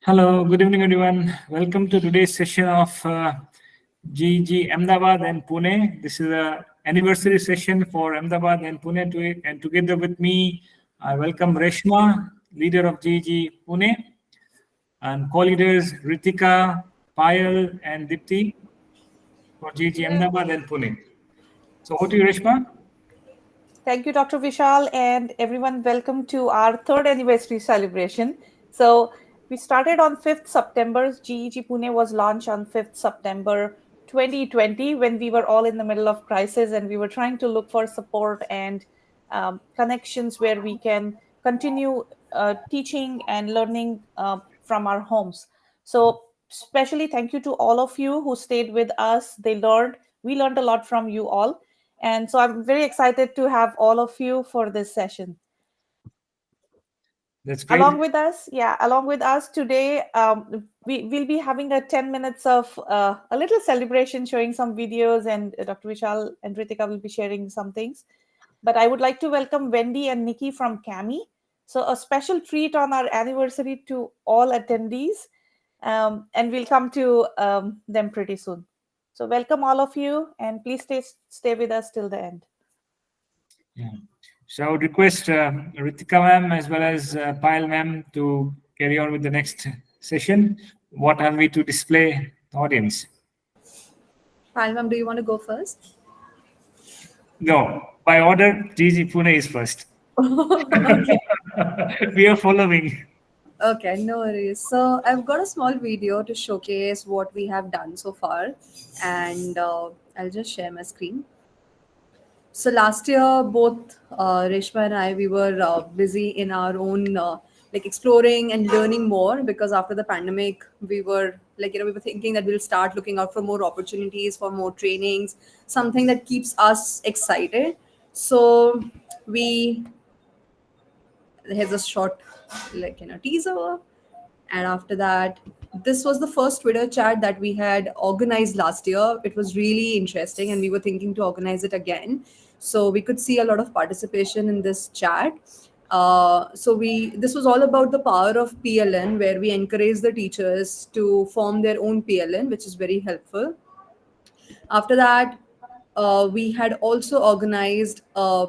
Hello, good evening, everyone. Welcome to today's session of GEG Ahmedabad and Pune. This is an anniversary session for Ahmedabad and Pune. And together with me, I welcome Reshma, leader of GEG Pune, and co-leaders Ritika, Payal, and Dipti for GEG Ahmedabad and Pune. So, over to you, Reshma. Thank you, Dr. Vishal, and everyone. Welcome to our third anniversary celebration. So, we started on 5th September. GEG Pune was launched on 5th September 2020 when we were all in the middle of crisis and we were trying to look for support and connections where we can continue teaching and learning from our homes. So, especially thank you to all of you who stayed with us. We learned a lot from you all. And so I'm very excited to have all of you for this session. That's great. Along with us today, we will be having a 10 minutes of a little celebration, showing some videos, and Dr. Vishal and Ritika will be sharing some things. But I would like to welcome Wendy and Nikki from CAMI. So a special treat on our anniversary to all attendees, and we'll come to them pretty soon. So welcome all of you, and please stay with us till the end. Yeah. So I would request Ritika ma'am as well as Payal ma'am to carry on with the next session. What have we to display the audience? Payal ma'am, do you want to go first? No, by order, GEG Pune is first. We are following. Okay, no worries. So I've got a small video to showcase what we have done so far, and I'll just share my screen. So last year, both Reshma and I, we were busy in our own like exploring and learning more, because after the pandemic, we were we were thinking that we'll start looking out for more opportunities, for more trainings, something that keeps us excited. So here's a short teaser, and after that, this was the first Twitter chat that we had organized last year. It was really interesting and we were thinking to organize it again, so we could see a lot of participation in this chat. This was all about the power of PLN, where we encourage the teachers to form their own PLN, which is very helpful. After that, we had also organized a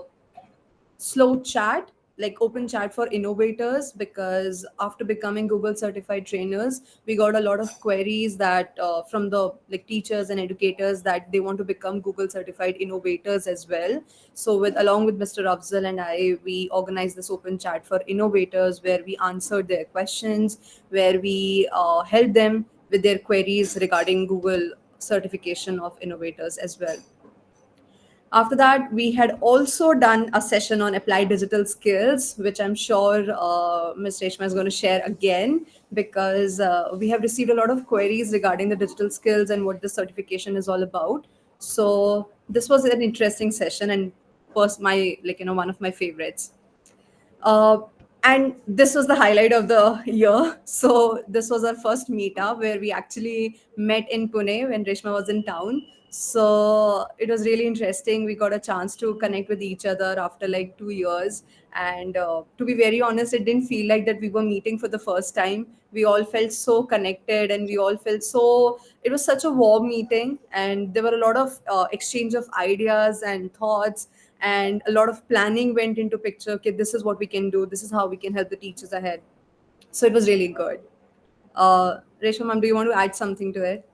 slow chat, like open chat for innovators, because after becoming Google certified trainers, we got a lot of queries that from the teachers and educators, that they want to become Google certified innovators as well. So along with Mr. Afzal and I, we organized this open chat for innovators, where we answered their questions, where we helped them with their queries regarding Google certification of innovators as well. After that, we had also done a session on applied digital skills, which I'm sure Ms. Reshma is going to share again, because we have received a lot of queries regarding the digital skills and what this certification is all about. So this was an interesting session and was my one of my favorites. And this was the highlight of the year. So this was our first meetup where we actually met in Pune when Reshma was in town. So it was really interesting. We got a chance to connect with each other after 2 years. And to be very honest, it didn't feel like that we were meeting for the first time. We all felt so connected and we all felt it was such a warm meeting. And there were a lot of exchange of ideas and thoughts, and a lot of planning went into picture. Okay, this is what we can do. This is how we can help the teachers ahead. So it was really good. Reshma ma'am, do you want to add something to it?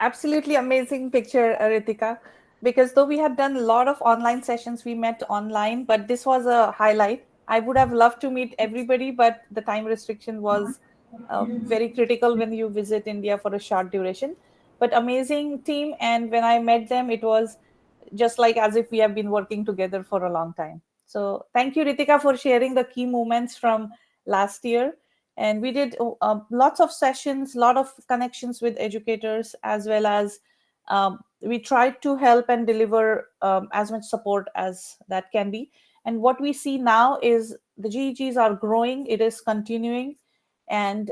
Absolutely amazing picture, Ritika. Because though we had done a lot of online sessions, we met online, but this was a highlight. I would have loved to meet everybody, but the time restriction was very critical when you visit India for a short duration. But amazing team, and when I met them, it was just like as if we have been working together for a long time. So thank you, Ritika, for sharing the key moments from last year. And we did lots of sessions, lot of connections with educators, as well as we tried to help and deliver as much support as that can be. And what we see now is the GEGs are growing, it is continuing, and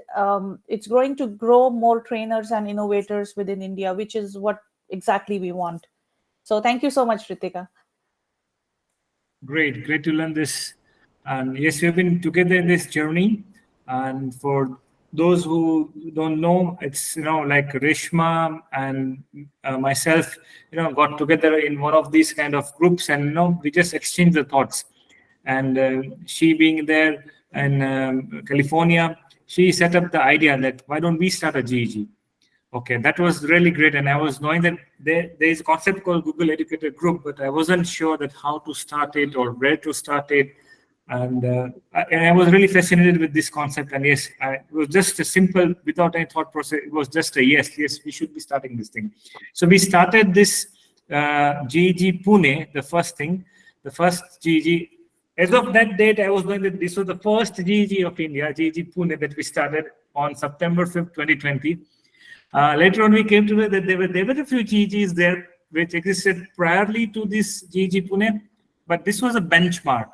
it's going to grow more trainers and innovators within India, which is what exactly we want. So thank you so much, Ritika. Great to learn this. And yes, we have been together in this journey. And for those who don't know, it's, like Reshma and myself, got together in one of these kind of groups, and, we just exchanged the thoughts. And she being there in California, she set up the idea that why don't we start a GEG? Okay, that was really great. And I was knowing that there is a concept called Google Educator Group, but I wasn't sure that how to start it or where to start it. And I was really fascinated with this concept. And yes, it was just a simple, without any thought process. It was just a yes, we should be starting this thing. So we started this GEG Pune, the first GEG. As of that date, I was knowing that this was the first GEG of India, GEG Pune, that we started on September 5th, 2020. Later on, we came to know that there were a few GEGs there which existed priorly to this GEG Pune, but this was a benchmark.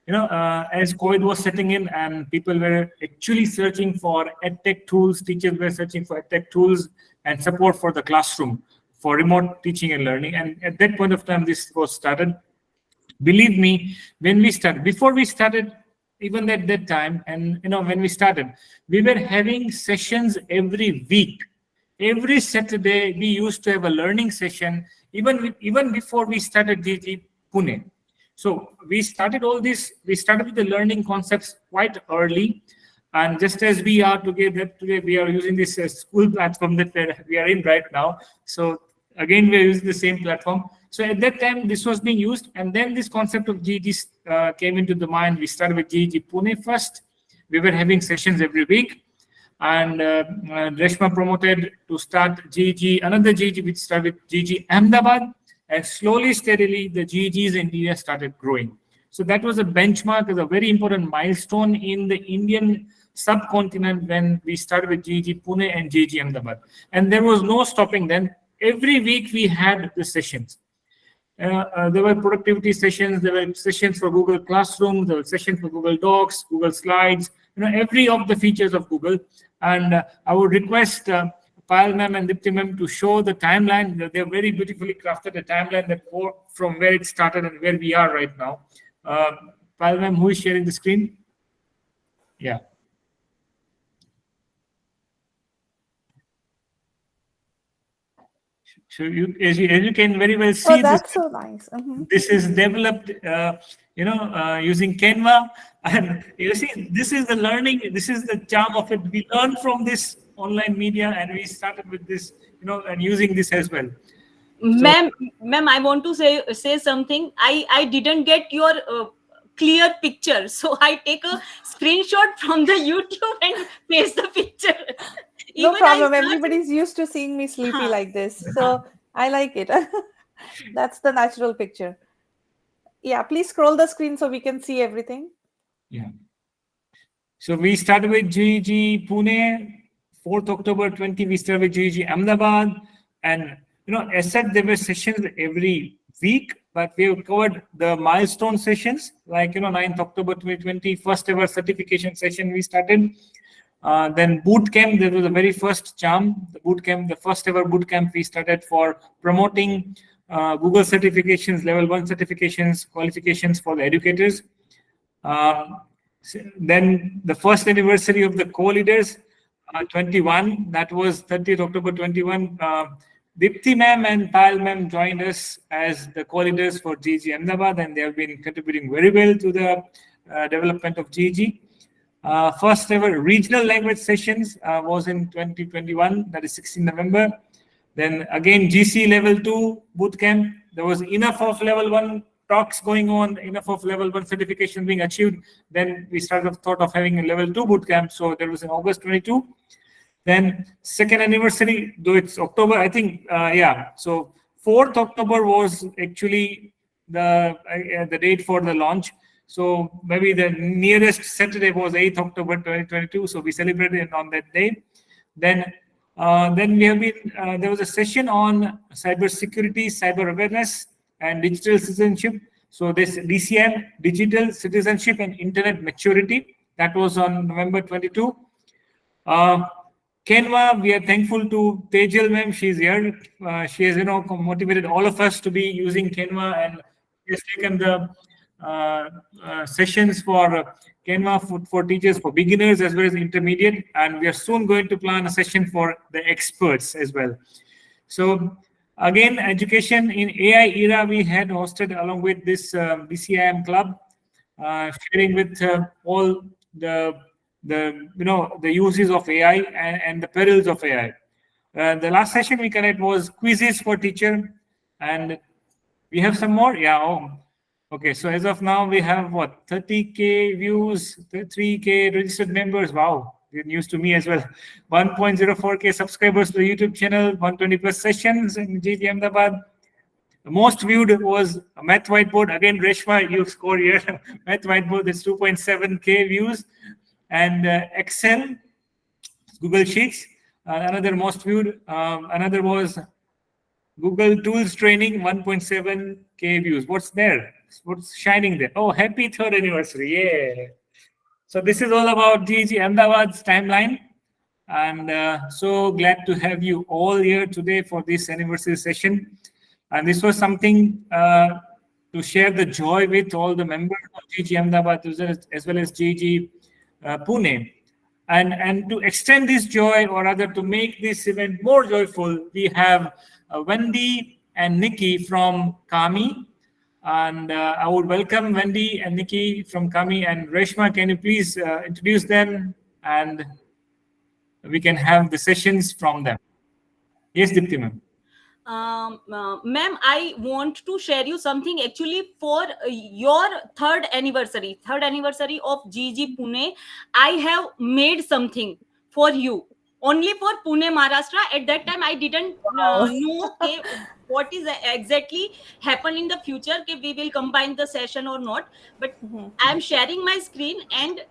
As COVID was setting in and people were actually searching for edtech tools, teachers were searching for edtech tools and support for the classroom, for remote teaching and learning. And at that point of time, this was started. Believe me, before we started, even at that time, and when we started, we were having sessions every week. Every Saturday, we used to have a learning session, even before we started GEG Pune. So we started all this. We started with the learning concepts quite early, and just as we are together today, we are using this school platform that we are in right now. So again, we are using the same platform. So at that time, this was being used, and then this concept of GEG came into the mind. We started with GEG Pune first. We were having sessions every week. And Reshma promoted to start another GEG, which started with GEG Ahmedabad, and slowly, steadily, the GEGs in India started growing. So that was a benchmark, as a very important milestone in the Indian subcontinent when we started with GEG Pune and GEG Ahmedabad. And there was no stopping then. Every week we had the sessions. There were productivity sessions, there were sessions for Google Classroom, there were sessions for Google Docs, Google Slides, every of the features of Google. And I would request Payal ma'am and Dipti ma'am to show the timeline. They're very beautifully crafted, a timeline that from where it started and where we are right now. Payal ma'am, who is sharing the screen? Yeah. So as you can very well see, oh, that's so nice. This is developed, using Canva, and you see, this is the learning. This is the charm of it. We learned from this online media, and we started with this, and using this as well. Ma'am, I want to say something. I didn't get your clear picture, so I take a screenshot from the YouTube and paste the picture. No problem. Everybody's used to seeing me sleepy like this, so I like it. That's the natural picture. Yeah, please scroll the screen so we can see everything. Yeah. So we started with GEG Pune, 4th October 20. We started with GEG Ahmedabad, and as said, there were sessions every week, but we have covered the milestone sessions, like 9th October 2020, first ever certification session we started. Then boot camp, there was the very first charm. The boot camp, the first ever boot camp we started for promoting Google certifications, level 1 certifications, qualifications for the educators. Then the first anniversary of the co-leaders, 21, that was 30th October 21. Dipti ma'am and Payal ma'am joined us as the co-leaders for GEG Ahmedabad, and they have been contributing very well to the development of GEG. First ever regional language sessions was in 2021, that is 16 November. Then again, GC level 2 bootcamp. There was enough of level 1 talks going on, enough of level 1 certification being achieved. Then we thought of having a level 2 bootcamp. So there was in August 22. Then second anniversary, though it's October, I think, So 4th October was actually the date for the launch. So maybe the nearest Saturday was 8th October 2022. So we celebrated on that day. Then we have been, there was a session on cybersecurity, cyber awareness, and digital citizenship. So this DCM, digital citizenship and internet maturity, that was on November 22. Canva, we are thankful to Tejal ma'am. She's here. She has, motivated all of us to be using Canva, and has taken the sessions for Canva for teachers, for beginners as well as intermediate, and we are soon going to plan a session for the experts as well. So again, education in AI era we had hosted along with this BCIM club, sharing with all the uses of AI and the perils of AI. The last session we connect was quizzes for teacher, and we have some more. Yeah. Oh, okay. So as of now, we have what, 30K views, 3K registered members. Wow, good news to me as well. 1.04K subscribers to the YouTube channel, 120 plus sessions in GEG Ahmedabad. The most viewed was a math whiteboard. Again, Reshma, you scored here. Math whiteboard is 2.7K views, and Excel, Google Sheets, another most viewed. Another was Google Tools Training, 1.7K views. What's there? What's shining there? Oh, happy 3rd anniversary. Yeah. So this is all about GEG Ahmedabad's timeline. And so glad to have you all here today for this anniversary session. And this was something to share the joy with all the members of GEG Ahmedabad as well as GEG Pune. And to extend this joy, or rather to make this event more joyful, we have Wendy and Nikki from Kami. And I would welcome Wendy and Nikki from Kami. And Reshma, can you please introduce them, and we can have the sessions from them. Yes, Dipti ma'am. Ma'am, I want to share you something actually for your third anniversary of GEG Pune. I have made something for you only for Pune, Maharashtra. At that time, I didn't know what is exactly happen in the future, if we will combine the session or not. But I am sharing my screen and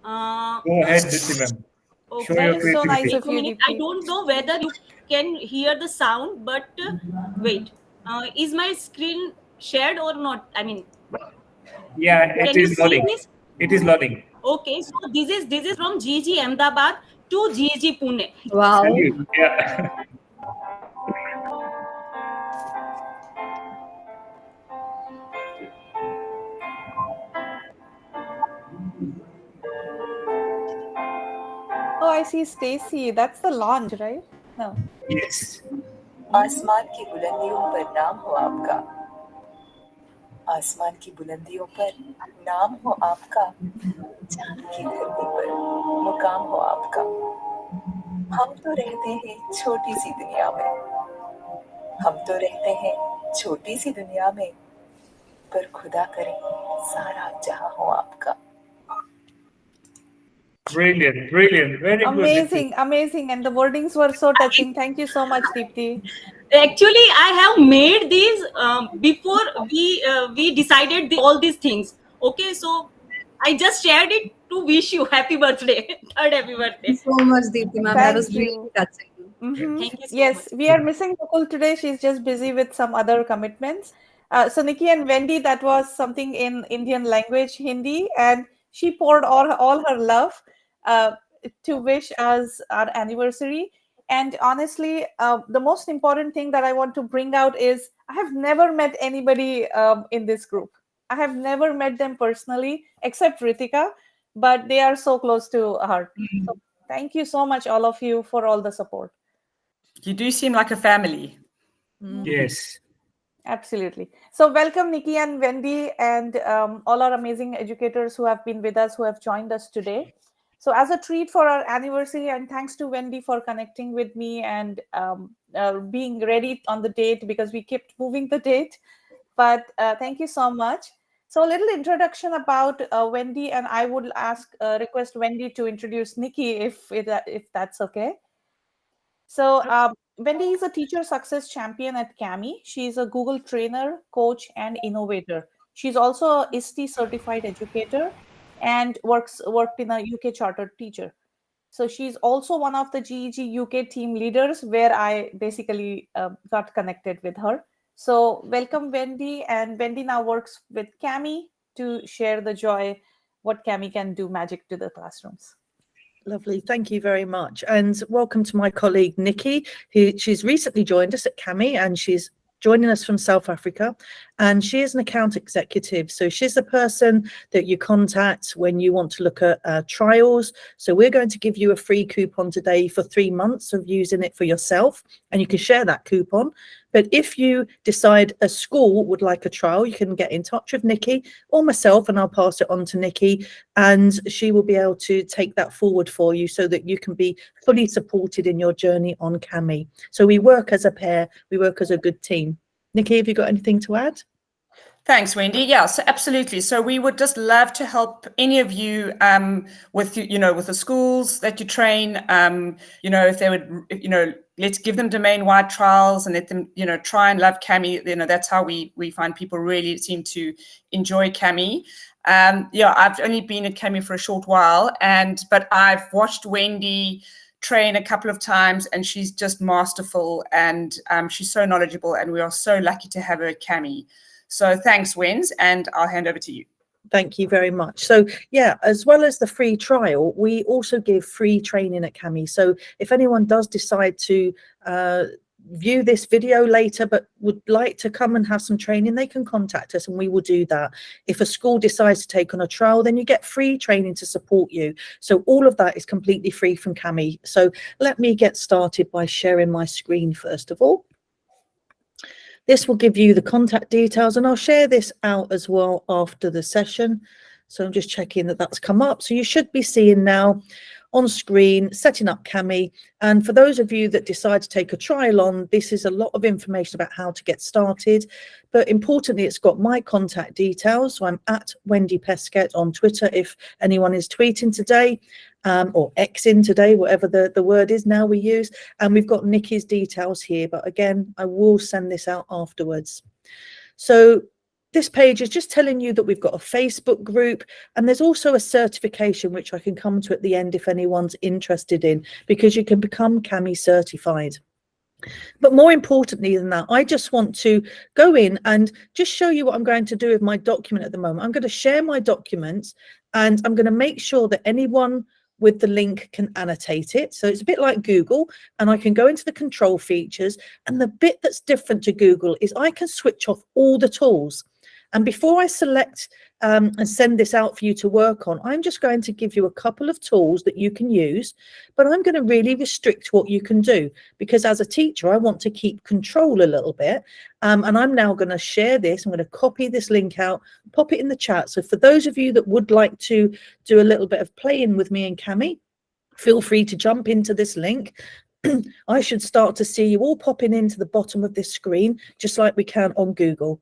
Go ahead, Dipti ma'am. okay. That is so nice of you, I don't know whether you can hear the sound, but wait, is my screen shared or not? I mean, yeah, it is loading. It is loading. Okay, so this is from GEG Ahmedabad to GEG Pune. Wow. Salute. Yeah. Oh, I see Stacy. That's the launch, right? No. Yes. आसमान की बुलंदियों पर नाम हो आपका, आसमान की बुलंदियों पर नाम हो आपका, चांद की धरती पर मुकाम हो आपका। हम तो रहते हैं छोटी सी दुनिया में, हम तो रहते हैं छोटी सी दुनिया में, पर खुदा करे सारा जहां हो आपका। Brilliant, brilliant, very Amazing, good. amazing. And the wordings were so touching. Thank you so much, Deepti. Actually, I have made these before we decided all these things. Okay, so I just shared it to wish you happy birthday, third happy birthday. Thank you so much, Deepti ma'am. That Thank was really you. touching. Thank you so Yes, much. we are missing Mukul today. She's just busy with some other commitments. So Nikki and Wendy, that was something in Indian language, Hindi, and she poured all her love to wish us our anniversary. And honestly, the most important thing that I want to bring out is I have never met anybody in this group. I have never met them personally, except Ritika, but they are so close to her. So thank you so much, all of you, for all the support. You do seem like a family. Yes. Absolutely. So welcome, Nikki and Wendy, and all our amazing educators who have been with us, who have joined us today. So as a treat for our anniversary, and thanks to Wendy for connecting with me and being ready on the date, because we kept moving the date. But thank you so much. So a little introduction about Wendy, and I would request Wendy to introduce Nikki if that's okay. So Wendy is a teacher success champion at CAMI. She's a Google trainer, coach, and innovator. She's also a ISTE certified educator and worked in a UK chartered teacher. So she's also one of the GEG UK team leaders, where I basically got connected with her. So welcome, Wendy. And Wendy now works with CAMI to share the joy, what CAMI can do magic to the classrooms. Lovely. Thank you very much. And welcome to my colleague, Nikki, she's recently joined us at CAMI, and she's joining us from South Africa, and she is an account executive. So she's the person that you contact when you want to look at trials. So we're going to give you a free coupon today for 3 months of using it for yourself, and you can share that coupon. But if you decide a school would like a trial, you can get in touch with Nikki or myself, and I'll pass it on to Nikki, and she will be able to take that forward for you so that you can be fully supported in your journey on Cami. So we work as a pair, we work as a good team. Nikki, have you got anything to add? Thanks, Wendy. Yeah, so absolutely. So we would just love to help any of you with, with the schools that you train, if they would, let's give them domain-wide trials and let them, try and love Cami. That's how we find people really seem to enjoy Cami. I've only been at Cami for a short while, but I've watched Wendy train a couple of times, and she's just masterful, and she's so knowledgeable, and we are so lucky to have her at Cami. So thanks, Wens, and I'll hand over to you. Thank you very much. So yeah, as well as the free trial, we also give free training at Cami. So if anyone does decide to view this video later but would like to come and have some training, they can contact us and we will do that. If a school decides to take on a trial, then you get free training to support you. So all of that is completely free from Cami. So let me get started by sharing my screen first of all. This will give you the contact details, and I'll share this out as well after the session. So I'm just checking that that's come up. So you should be seeing now on screen, setting up Cami. And for those of you that decide to take a trial on, this is a lot of information about how to get started. But importantly, it's got my contact details. So I'm at Wendy Peskett on Twitter if anyone is tweeting today, or Xing today, whatever the word is now we use. And we've got Nikki's details here. But again, I will send this out afterwards. So this page is just telling you that we've got a Facebook group, and there's also a certification, which I can come to at the end if anyone's interested in, because you can become Cami certified. But more importantly than that, I just want to go in and just show you what I'm going to do with my document at the moment. I'm going to share my documents, and I'm going to make sure that anyone with the link can annotate it. So it's a bit like Google, and I can go into the control features, and the bit that's different to Google is I can switch off all the tools. And before I select and send this out for you to work on, I'm just going to give you a couple of tools that you can use, but I'm going to really restrict what you can do, because as a teacher, I want to keep control a little bit. And I'm now going to share this. I'm going to copy this link out, pop it in the chat. So for those of you that would like to do a little bit of playing with me and Cami, feel free to jump into this link. I should start to see you all popping into the bottom of this screen, just like we can on Google.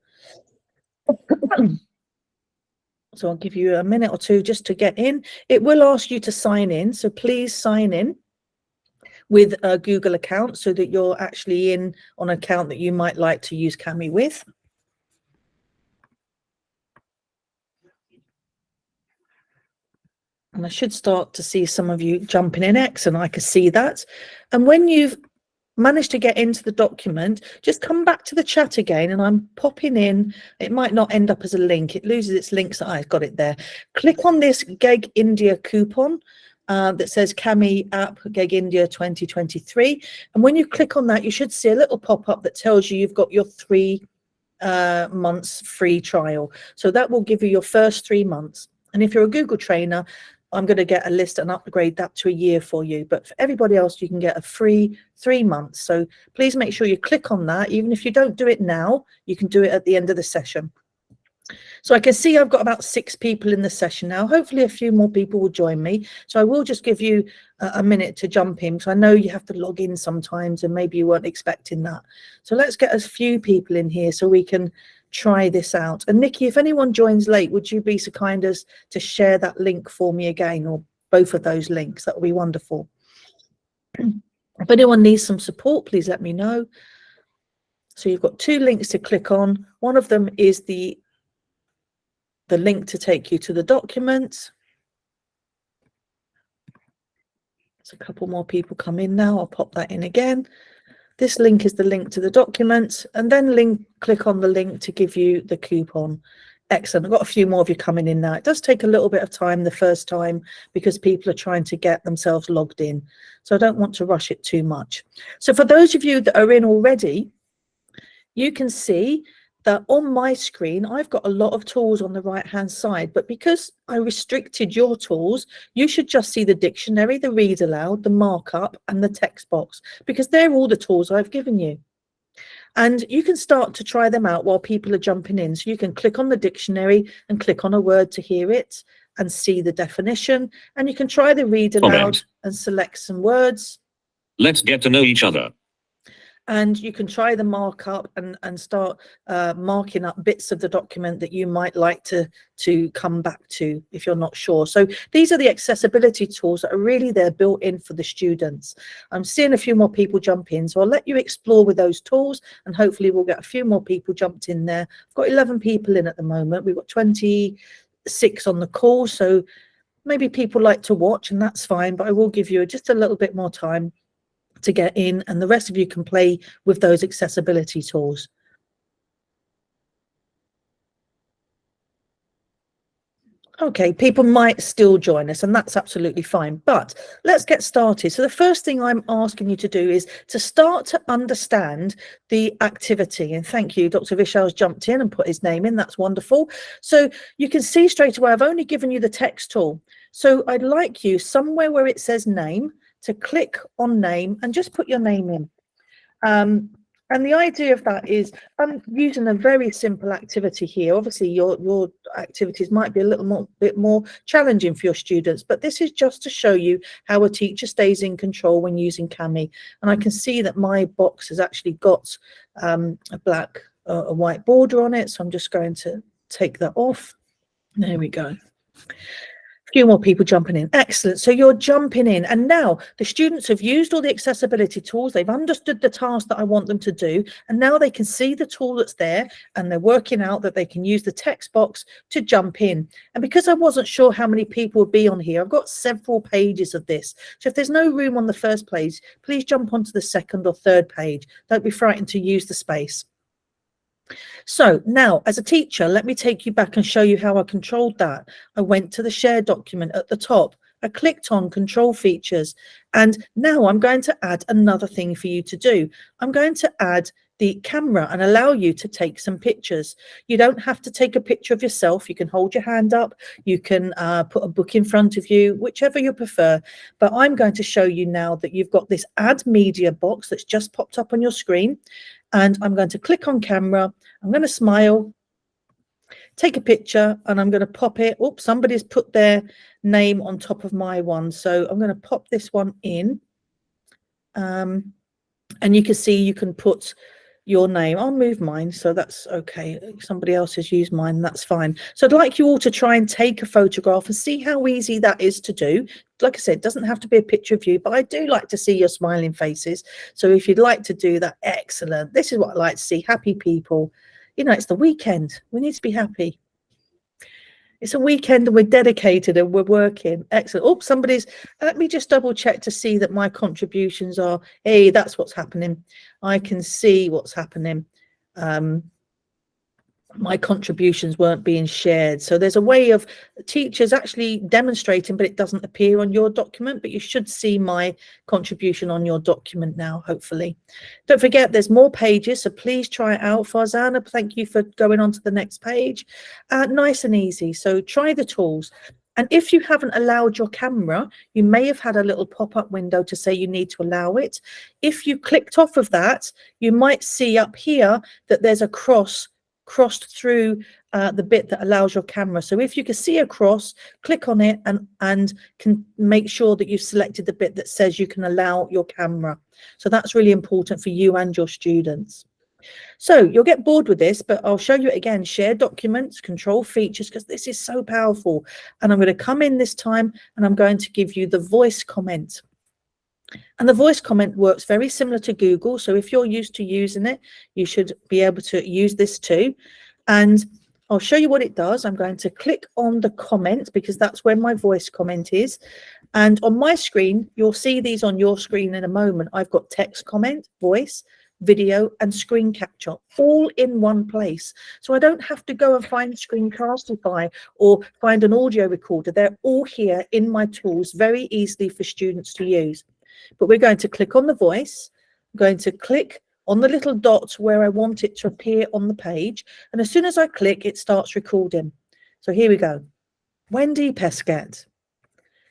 So I'll give you a minute or two just to get in. It will ask you to sign in, so please sign in with a Google account so that you're actually in on an account that you might like to use Cami with. And I should start to see some of you jumping in X, and I can see that. And when you've managed to get into the document, just come back to the chat again, and I'm popping in. It might not end up as a link. It loses its links. I've got it there. Click on this GEG India coupon that says Cami app GEG India 2023. And when you click on that, you should see a little pop-up that tells you you've got your 3 months free trial. So that will give you your first 3 months. And if you're a Google trainer, I'm going to get a list and upgrade that to a year for you. But for everybody else, you can get a free 3 months. So please make sure you click on that. Even if you don't do it now, you can do it at the end of the session. So I can see I've got about 6 people in the session now. Hopefully a few more people will join me. So I will just give you a minute to jump in, because I know you have to log in sometimes and maybe you weren't expecting that. So let's get a few people in here so we can try this out. And Nikki, if anyone joins late, would you be so kind as to share that link for me again, or both of those links? That would be wonderful. If anyone needs some support, please let me know. So you've got 2 links to click on. One of them is the link to take you to the document. There's a couple more people come in now. I'll pop that in again. This link is the link to the document, and then click on the link to give you the coupon. Excellent. I've got a few more of you coming in now. It does take a little bit of time the first time because people are trying to get themselves logged in. So I don't want to rush it too much. So for those of you that are in already, you can see that on my screen, I've got a lot of tools on the right-hand side, but because I restricted your tools, you should just see the dictionary, the read aloud, the markup, and the text box, because they're all the tools I've given you. And you can start to try them out while people are jumping in. So you can click on the dictionary and click on a word to hear it and see the definition. And you can try the read aloud and select some words. Let's get to know each other. And you can try the markup and start marking up bits of the document that you might like to come back to if you're not sure. So these are the accessibility tools that are really there built in for the students. I'm seeing a few more people jump in, so I'll let you explore with those tools, and hopefully we'll get a few more people jumped in there. I've got 11 people in at the moment. We've got 26 on the call, so maybe people like to watch, and that's fine, but I will give you just a little bit more time to get in, and the rest of you can play with those accessibility tools. Okay, people might still join us, and that's absolutely fine, but let's get started. So the first thing I'm asking you to do is to start to understand the activity. And thank you, Dr. Vishal's jumped in and put his name in. That's wonderful. So you can see straight away, I've only given you the text tool. So I'd like you somewhere where it says name to click on name and just put your name in. And the idea of that is I'm using a very simple activity here. Obviously, your activities might be a little bit more challenging for your students, but this is just to show you how a teacher stays in control when using Kami. And I can see that my box has actually got a white border on it. So I'm just going to take that off. There we go. Few more people jumping in. Excellent. So you're jumping in, and now the students have used all the accessibility tools. They've understood the task that I want them to do, and now they can see the tool that's there, and they're working out that they can use the text box to jump in. And because I wasn't sure how many people would be on here, I've got several pages of this. So if there's no room on the first page, please jump onto the second or third page. Don't be frightened to use the space. So now, as a teacher, let me take you back and show you how I controlled that. I went to the share document at the top. I clicked on control features, and now I'm going to add another thing for you to do. I'm going to add the camera and allow you to take some pictures. You don't have to take a picture of yourself. You can hold your hand up. You can put a book in front of you, whichever you prefer. But I'm going to show you now that you've got this add media box that's just popped up on your screen. And I'm going to click on camera. I'm going to smile, take a picture, and I'm going to pop it. Oops, somebody's put their name on top of my one. So I'm going to pop this one in. And you can see you can put your name. I'll move mine, so that's okay. Somebody else has used mine, that's fine. So I'd like you all to try and take a photograph and see how easy that is to do. Like I said, it doesn't have to be a picture of you, but I do like to see your smiling faces. So if you'd like to do that, excellent. This is what I like to see, happy people. You know, it's the weekend. We need to be happy. It's a weekend and we're dedicated and we're working. Excellent. Oh, let me just double check to see that my contributions are, hey, that's what's happening. I can see what's happening. My contributions weren't being shared. So there's a way of teachers actually demonstrating, but it doesn't appear on your document, but you should see my contribution on your document now, hopefully. Don't forget, there's more pages, so please try it out. Farzana, thank you for going on to the next page. Nice and easy. So try the tools. And if you haven't allowed your camera, you may have had a little pop-up window to say you need to allow it. If you clicked off of that, you might see up here that there's a crossed through the bit that allows your camera. So if you can see a cross, click on it and can make sure that you've selected the bit that says you can allow your camera. So that's really important for you and your students. So you'll get bored with this, but I'll show you it again. Share documents, control features, because this is so powerful. And I'm going to come in this time and I'm going to give you the voice comment. And the voice comment works very similar to Google. So if you're used to using it, you should be able to use this too. And I'll show you what it does. I'm going to click on the comment because that's where my voice comment is. And on my screen, you'll see these on your screen in a moment. I've got text comment, voice, video, and screen capture all in one place. So I don't have to go and find Screencastify or find an audio recorder. They're all here in my tools very easily for students to use. But we're going to click on the voice, I'm going to click on the little dots where I want it to appear on the page. And as soon as I click, it starts recording. So here we go. Wendy Peskett.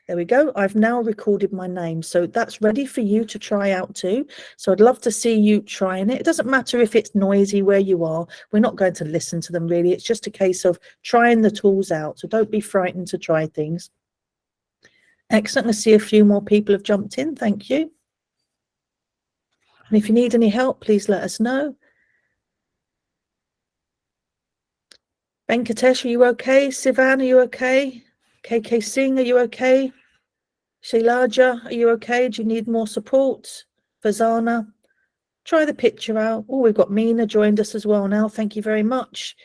There we go. I've now recorded my name. So that's ready for you to try out too. So I'd love to see you trying it. It doesn't matter if it's noisy where you are. We're not going to listen to them really. It's just a case of trying the tools out. So don't be frightened to try things. Excellent. I see a few more people have jumped in. Thank you. And if you need any help, please let us know. Venkatesh, are you okay? Sivan, are you okay? KK Singh, are you okay? Shailaja, are you okay? Do you need more support? Fazana, try the picture out. Oh, we've got Mina joined us as well now. Thank you very much.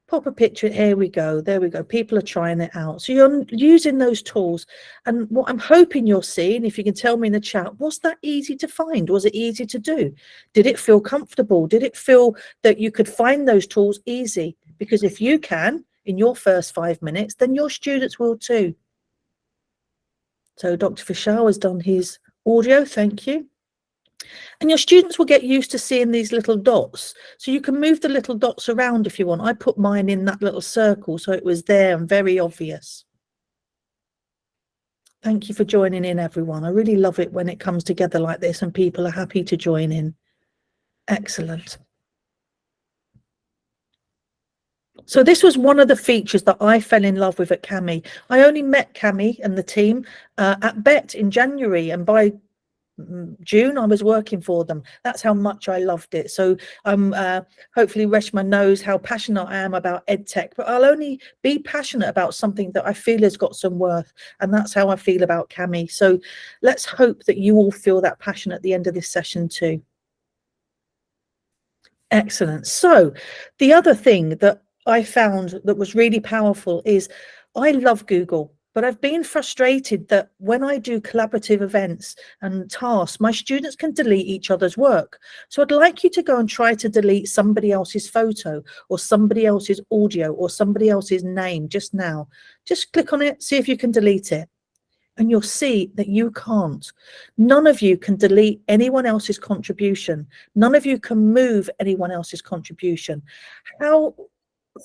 Pop a picture. Here we go. There we go. People are trying it out. So you're using those tools. And what I'm hoping you're seeing, if you can tell me in the chat, was that easy to find? Was it easy to do? Did it feel comfortable? Did it feel that you could find those tools easy? Because if you can, in your first 5 minutes, then your students will too. So Dr. Fishal has done his audio. Thank you. And your students will get used to seeing these little dots. So you can move the little dots around if you want. I put mine in that little circle so it was there and very obvious. Thank you for joining in, everyone. I really love it when it comes together like this and people are happy to join in. Excellent. So this was one of the features that I fell in love with at Cami. I only met Cami and the team at BET in January, and by June I was working for them. That's how much I loved it. So hopefully Reshma knows how passionate I am about EdTech, but I'll only be passionate about something that I feel has got some worth, and that's how I feel about Cami. So let's hope that you all feel that passion at the end of this session too. Excellent. So the other thing that I found that was really powerful is I love Google, but I've been frustrated that when I do collaborative events and tasks, my students can delete each other's work. So I'd like you to go and try to delete somebody else's photo or somebody else's audio or somebody else's name just now. Just click on it, see if you can delete it. And you'll see that you can't. None of you can delete anyone else's contribution. None of you can move anyone else's contribution. How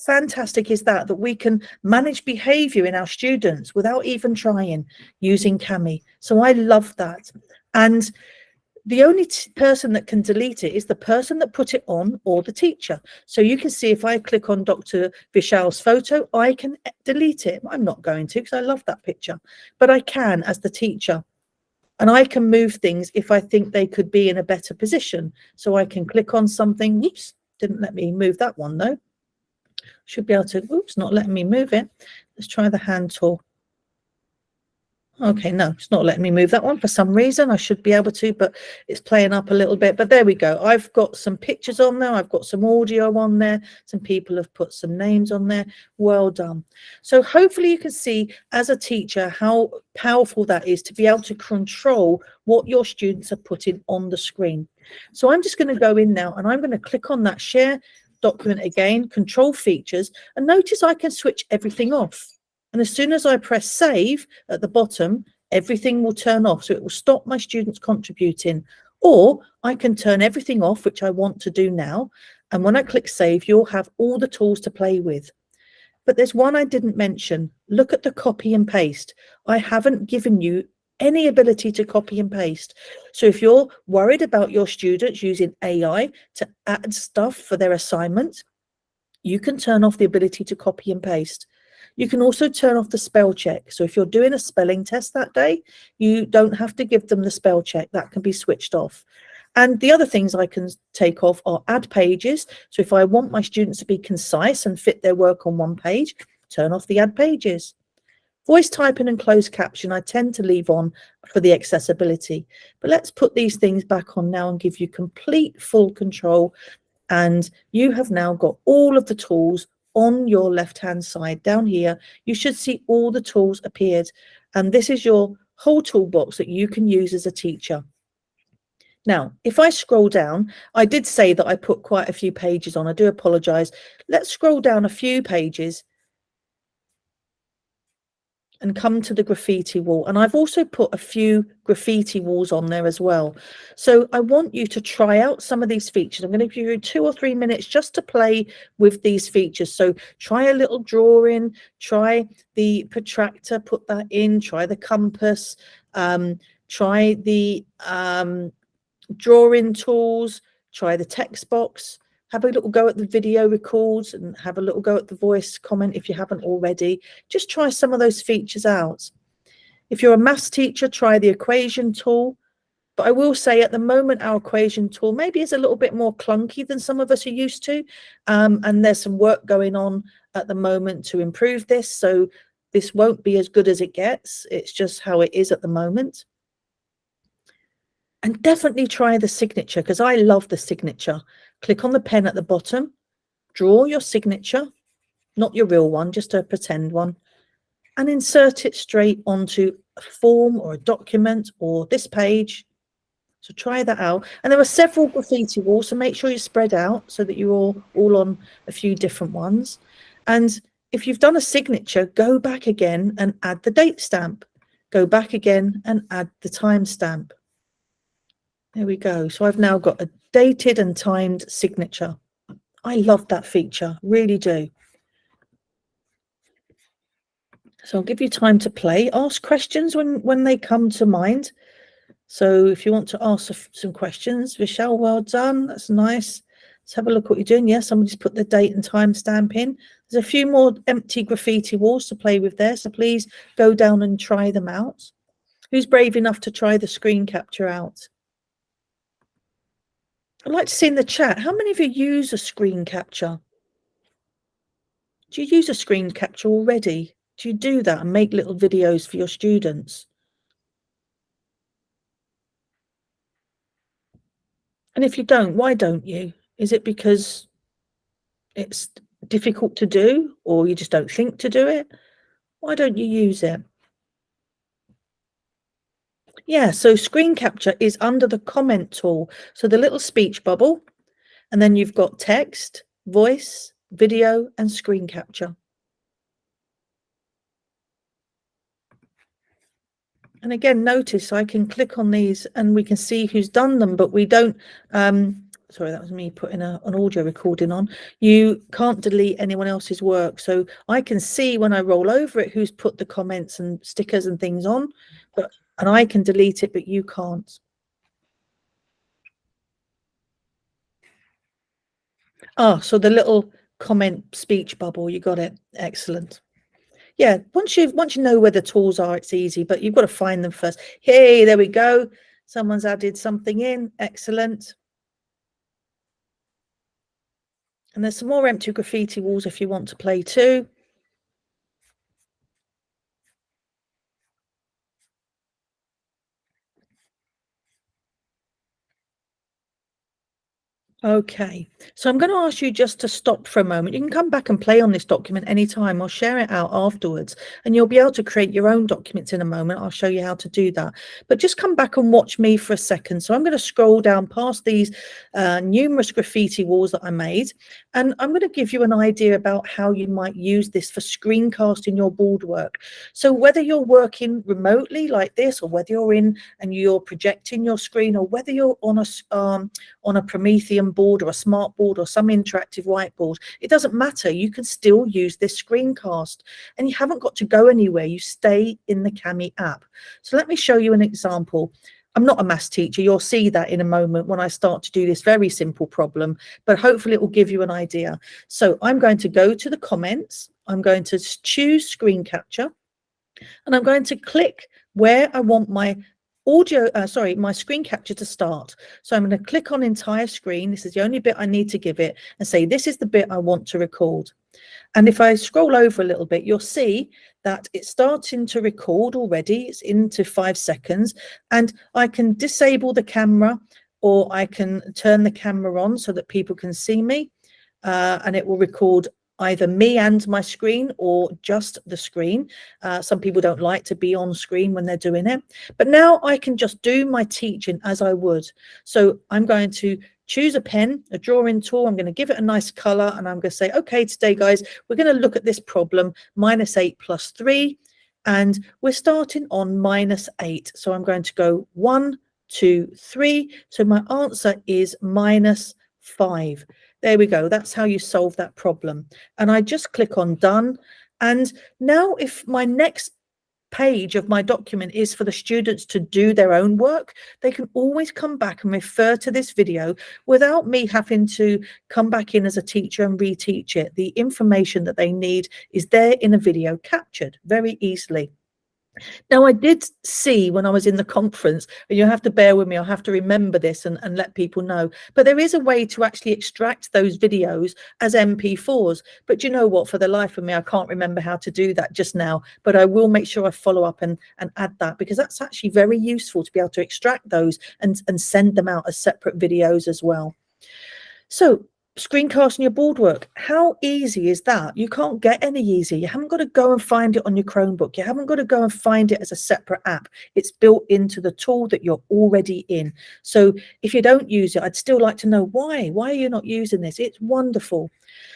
fantastic is that we can manage behavior in our students without even trying using Cami? So I love that. And the only person that can delete it is the person that put it on or the teacher. So you can see if I click on Dr. Vishal's photo, I can delete it. I'm not going to because I love that picture, but I can as the teacher. And I can move things if I think they could be in a better position. So I can click on something. Whoops, didn't let me move that one though. Should be able to, oops, not letting me move it. Let's try the hand tool. Okay, no, it's not letting me move that one for some reason. I should be able to, but it's playing up a little bit. But there we go. I've got some pictures on there. I've got some audio on there. Some people have put some names on there. Well done. So hopefully you can see as a teacher how powerful that is to be able to control what your students are putting on the screen. So I'm just going to go in now and I'm going to click on that share document again, control features, and notice I can switch everything off. And as soon as I press save at the bottom, everything will turn off. So it will stop my students contributing. Or I can turn everything off, which I want to do now. And when I click save, you'll have all the tools to play with. But there's one I didn't mention. Look at the copy and paste. I haven't given you any ability to copy and paste. So if you're worried about your students using AI to add stuff for their assignment, you can turn off the ability to copy and paste. You can also turn off the spell check. So if you're doing a spelling test that day, you don't have to give them the spell check. That can be switched off. And the other things I can take off are add pages. So if I want my students to be concise and fit their work on one page, turn off the add pages. Voice typing and closed caption, I tend to leave on for the accessibility. But let's put these things back on now and give you complete full control. And you have now got all of the tools on your left-hand side down here. You should see all the tools appeared. And this is your whole toolbox that you can use as a teacher. Now, if I scroll down, I did say that I put quite a few pages on. I do apologize. Let's scroll down a few pages. and come to the graffiti wall. And I've also put a few graffiti walls on there as well. So I want you to try out some of these features. I'm going to give you 2 or 3 minutes just to play with these features. So try a little drawing, try the protractor, put that in, try the compass, try the drawing tools, try the text box, have a little go at the video records, and have a little go at the voice comment if you haven't already. Just try some of those features out. If you're a maths teacher, try the equation tool. But I will say at the moment, our equation tool maybe is a little bit more clunky than some of us are used to. And there's some work going on at the moment to improve this. So this won't be as good as it gets. It's just how it is at the moment. And definitely try the signature, because I love the signature. Click on the pen at the bottom, draw your signature, not your real one, just a pretend one, and insert it straight onto a form or a document or this page. So try that out. And there are several graffiti walls, so make sure you spread out so that you're all on a few different ones. And if you've done a signature, go back again and add the date stamp. Go back again and add the time stamp. There we go. So I've now got a dated and timed signature. I love that feature, really do. So I'll give you time to play. Ask questions when they come to mind. So if you want to ask some questions, Vishal, well done. That's nice. Let's have a look what you're doing. Yeah, somebody's put the date and time stamp in. There's a few more empty graffiti walls to play with there. So please go down and try them out. Who's brave enough to try the screen capture out? I'd like to see in the chat, how many of you use a screen capture? Do you use a screen capture already? Do you do that and make little videos for your students? And if you don't, why don't you? Is it because it's difficult to do, or you just don't think to do it? Why don't you use it? Yeah, so screen capture is under the comment tool. So the little speech bubble, and then you've got text, voice, video, and screen capture. And again, notice I can click on these and we can see who's done them, but we don't, sorry, that was me putting an audio recording on. You can't delete anyone else's work. So I can see when I roll over it who's put the comments and stickers and things on, and I can delete it, but you can't. Ah, so the little comment speech bubble, you got it. Excellent. Yeah, once you know where the tools are, it's easy, but you've got to find them first. Hey, there we go. Someone's added something in. Excellent. And there's some more empty graffiti walls if you want to play too. Okay, so I'm going to ask you just to stop for a moment. You can come back and play on this document anytime. I'll share it out afterwards, and you'll be able to create your own documents in a moment. I'll show you how to do that. But just come back and watch me for a second. So I'm going to scroll down past these numerous graffiti walls that I made, and I'm going to give you an idea about how you might use this for screencasting your board work. So whether you're working remotely like this, or whether you're in and you're projecting your screen, or whether you're on a Promethean board or a smart board or some interactive whiteboard, it doesn't matter. You can still use this screencast, and you haven't got to go anywhere. You stay in the Kami app. So let me show you an example. I'm not a maths teacher. You'll see that in a moment when I start to do this very simple problem, but hopefully it will give you an idea. So I'm going to go to the comments. I'm going to choose screen capture, and I'm going to click where I want my my screen capture to start. So I'm going to click on entire screen. This is the only bit I need to give it, and say this is the bit I want to record. And if I scroll over a little bit, you'll see that it's starting to record already. It's into 5 seconds, and I can disable the camera, or I can turn the camera on so that people can see me, and it will record either me and my screen or just the screen. Some people don't like to be on screen when they're doing it, but now I can just do my teaching as I would. So I'm going to choose a pen, a drawing tool. I'm going to give it a nice color, and I'm going to say, okay, today guys, we're going to look at this problem, -8 + 3. and we're starting on -8. So I'm going to go 1, 2, 3. So my answer is -5. There we go. That's how you solve that problem. And I just click on done. And now if my next page of my document is for the students to do their own work, they can always come back and refer to this video without me having to come back in as a teacher and reteach it. The information that they need is there in a video captured very easily. Now, I did see when I was in the conference, and you have to bear with me, I have to remember this and let people know, but there is a way to actually extract those videos as MP4s. But you know what, for the life of me, I can't remember how to do that just now, but I will make sure I follow up and add that, because that's actually very useful to be able to extract those and send them out as separate videos as well. So, screencasting your board work, how easy is that? You can't get any easier. You haven't got to go and find it on your Chromebook. You haven't got to go and find it as a separate app. It's built into the tool that you're already in. So if you don't use it, I'd still like to know why. Why are you not using this? It's wonderful.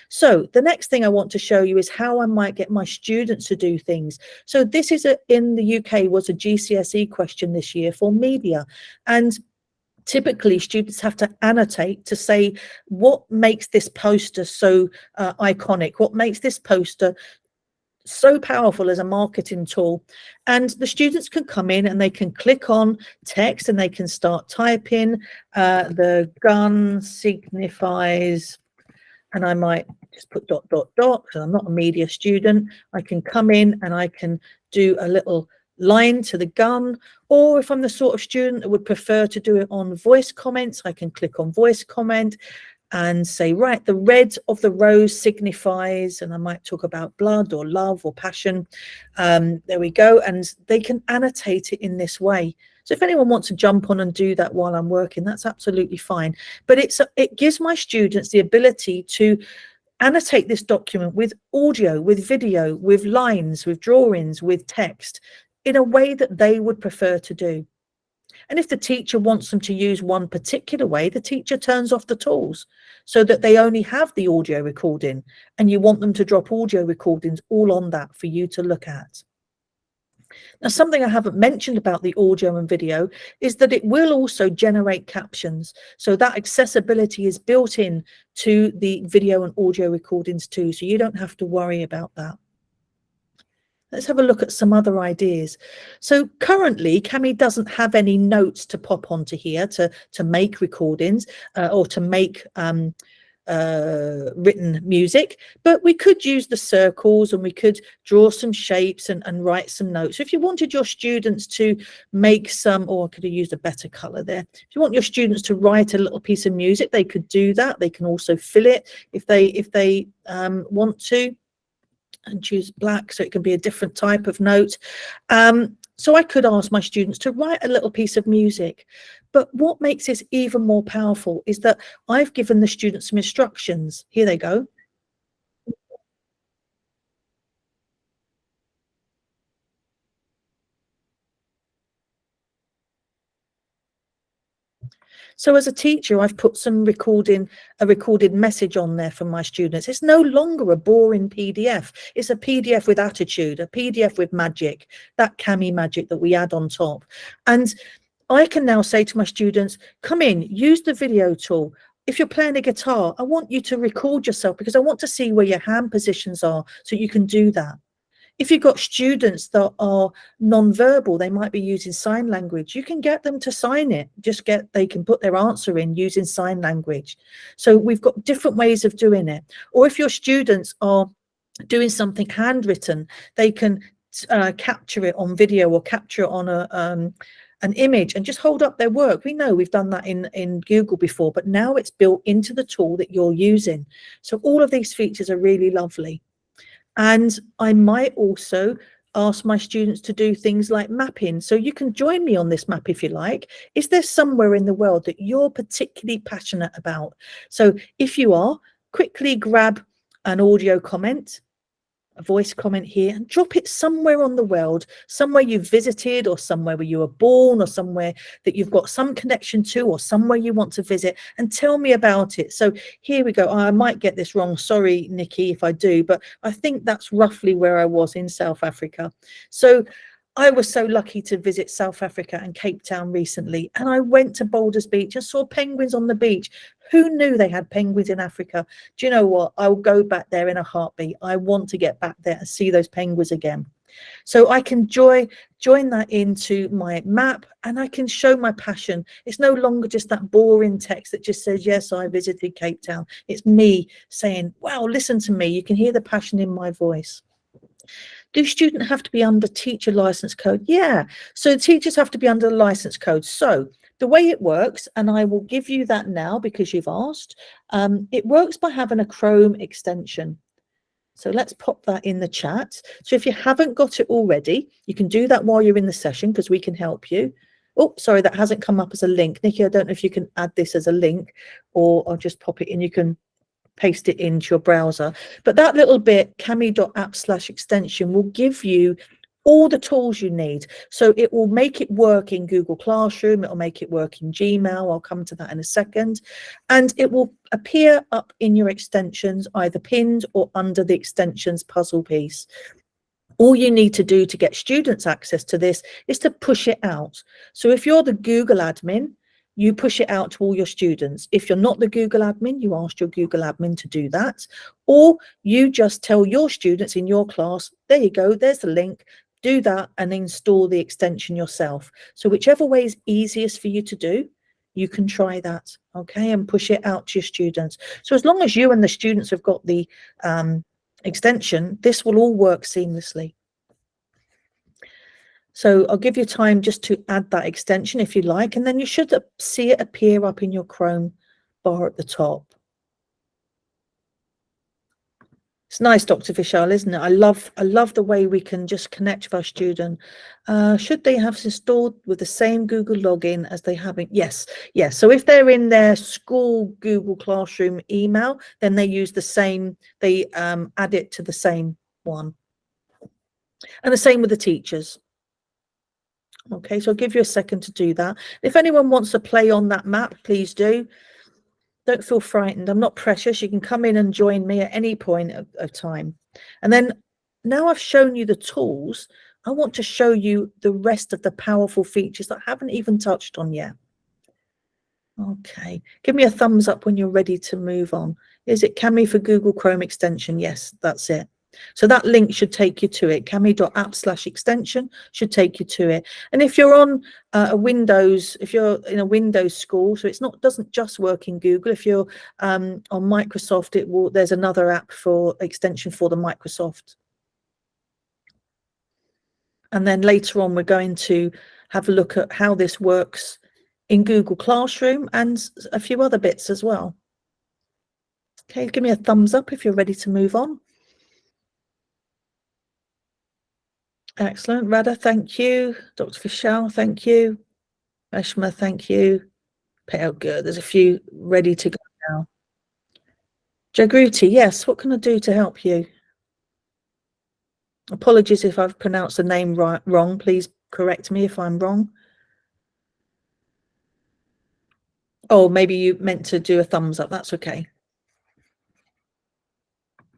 So the next thing I want to show you is how I might get my students to do things. So this is in the UK was a GCSE question this year for media. And typically, students have to annotate to say what makes this poster so iconic, what makes this poster so powerful as a marketing tool. And the students can come in and they can click on text and they can start typing. The gun signifies, and I might just put ... because I'm not a media student. I can come in and I can do a little line to the gun, or if I'm the sort of student that would prefer to do it on voice comments, I can click on voice comment and say, right, the red of the rose signifies, and I might talk about blood or love or passion. There we go, and they can annotate it in this way. So if anyone wants to jump on and do that while I'm working, that's absolutely fine. But it gives my students the ability to annotate this document with audio, with video, with lines, with drawings, with text, in a way that they would prefer to do. And if the teacher wants them to use one particular way, the teacher turns off the tools so that they only have the audio recording, and you want them to drop audio recordings all on that for you to look at. Now, something I haven't mentioned about the audio and video is that it will also generate captions. So that accessibility is built in to the video and audio recordings too. So you don't have to worry about that. Let's have a look at some other ideas. So currently, Cami doesn't have any notes to pop onto here to make recordings or to make written music, but we could use the circles and we could draw some shapes and write some notes. So if you wanted your students to make some, or I could have used a better color there. If you want your students to write a little piece of music, they could do that. They can also fill it if they want to, and choose black so it can be a different type of note. So I could ask my students to write a little piece of music. But what makes this even more powerful is that I've given the students some instructions. Here they go. So as a teacher, I've put a recorded message on there for my students. It's no longer a boring PDF. It's a PDF with attitude, a PDF with magic, that Cami magic that we add on top. And I can now say to my students, come in, use the video tool. If you're playing a guitar, I want you to record yourself because I want to see where your hand positions are so you can do that. If you've got students that are non-verbal, they might be using sign language. You can get them to sign it. They can put their answer in using sign language. So we've got different ways of doing it. Or if your students are doing something handwritten, they can capture it on video or capture it on an image and just hold up their work. We know we've done that in Google before, but now it's built into the tool that you're using. So all of these features are really lovely. And I might also ask my students to do things like mapping. So you can join me on this map if you like. Is there somewhere in the world that you're particularly passionate about? So if you are, quickly grab an audio comment a voice comment here and drop it somewhere on the world, somewhere you visited or somewhere where you were born or somewhere that you've got some connection to or somewhere you want to visit, and tell me about it. So here we go. I might get this wrong. Sorry, Nikki, if I do, but I think that's roughly where I was in South Africa. So I was so lucky to visit South Africa and Cape Town recently, and I went to Boulders Beach and saw penguins on the beach. Who knew they had penguins in Africa? Do you know what? I'll go back there in a heartbeat. I want to get back there and see those penguins again. So I can join that into my map, and I can show my passion. It's no longer just that boring text that just says, yes, I visited Cape Town. It's me saying, wow, listen to me. You can hear the passion in my voice. Do students have to be under teacher license code? Yeah. So teachers have to be under the license code. So the way it works, and I will give you that now because you've asked, it works by having a Chrome extension. So let's pop that in the chat. So if you haven't got it already, you can do that while you're in the session because we can help you. Oh, sorry, that hasn't come up as a link. Nikki, I don't know if you can add this as a link, or I'll just pop it in. You can paste it into your browser. But that little bit, cami.app/extension, will give you all the tools you need. So it will make it work in Google Classroom. It will make it work in Gmail. I'll come to that in a second. And it will appear up in your extensions, either pinned or under the extensions puzzle piece. All you need to do to get students access to this is to push it out. So if you're the Google admin, you push it out to all your students. If you're not the Google admin, you ask your Google admin to do that. Or you just tell your students in your class, there you go, there's the link, do that and install the extension yourself. So whichever way is easiest for you to do, you can try that, okay, and push it out to your students. So as long as you and the students have got the extension, this will all work seamlessly. So I'll give you time just to add that extension if you like, and then you should see it appear up in your Chrome bar at the top. It's nice, Dr. Vishal, isn't it? I love the way we can just connect with our student. Should they have installed with the same Google login as they have it? Yes. So if they're in their school Google Classroom email, then they use the same, they add it to the same one. And the same with the teachers. Okay, so I'll give you a second to do that. If anyone wants to play on that map, please do. Don't feel frightened. I'm not precious. You can come in and join me at any point of time. And then now I've shown you the tools, I want to show you the rest of the powerful features that I haven't even touched on yet. Okay, give me a thumbs up when you're ready to move on. Is it Cami for Google Chrome extension? Yes, that's it. So that link should take you to it. Cami.app/extension should take you to it. And if you're on a Windows, if you're in a Windows school, so it's not, doesn't just work in Google. If you're on Microsoft, it will. There's another app for extension for the Microsoft. And then later on, we're going to have a look at how this works in Google Classroom and a few other bits as well. Okay, give me a thumbs up if you're ready to move on. Excellent. Radha, thank you. Dr. Vishal, thank you. Reshma, thank you. Oh, good. There's a few ready to go now. Jagruti, yes. What can I do to help you? Apologies if I've pronounced the name wrong. Please correct me if I'm wrong. Oh, maybe you meant to do a thumbs up. That's okay.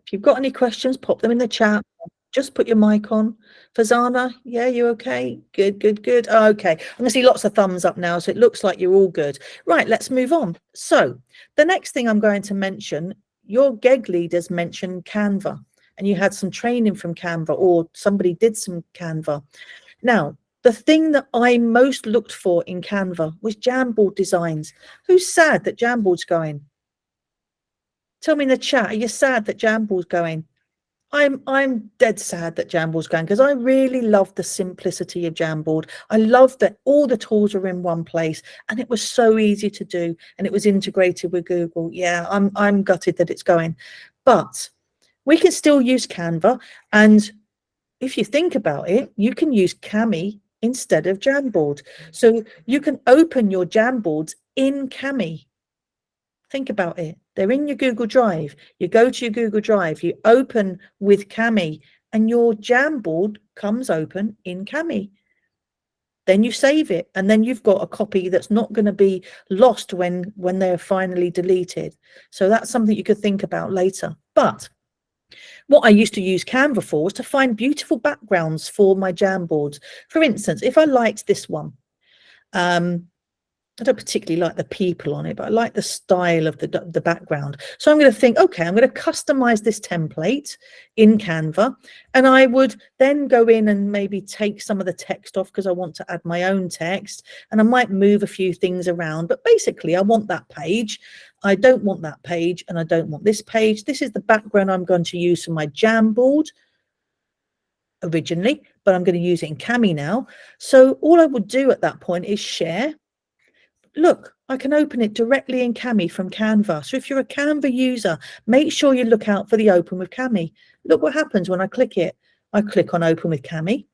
If you've got any questions, pop them in the chat. Just put your mic on. Fazana, yeah, you okay? Good, good, good. Oh, okay, I'm gonna see lots of thumbs up now, so it looks like you're all good. Right, let's move on. So the next thing I'm going to mention, your GEG leaders mentioned Canva, and you had some training from Canva, or somebody did some Canva. Now, the thing that I most looked for in Canva was Jamboard designs. Who's sad that Jamboard's going? Tell me in the chat, are you sad that Jamboard's going? I'm dead sad that Jamboard's going, because I really love the simplicity of Jamboard. I love that all the tools are in one place, and it was so easy to do, and it was integrated with Google. Yeah, I'm gutted that it's going, but we can still use Canva. And if you think about it, you can use Cami instead of Jamboard. So you can open your Jamboards in Cami. Think about it. They're in your Google Drive. You go to your Google Drive, you open with Kami, and your Jamboard comes open in Kami. Then you save it, and then you've got a copy that's not going to be lost when they're finally deleted. So that's something you could think about later. But what I used to use Canva for was to find beautiful backgrounds for my Jamboards. For instance, if I liked this one, I don't particularly like the people on it, but I like the style of the background. So I'm going to think, okay, I'm going to customize this template in Canva, and I would then go in and maybe take some of the text off because I want to add my own text, and I might move a few things around. But basically, I want that page. I don't want that page, and I don't want this page. This is the background I'm going to use for my Jamboard originally, but I'm going to use it in Kami now. So all I would do at that point is share. Look, I can open it directly in Kami from Canva. So if you're a Canva user, make sure you look out for the Open with Kami. Look what happens when I click it. I click on Open with Kami.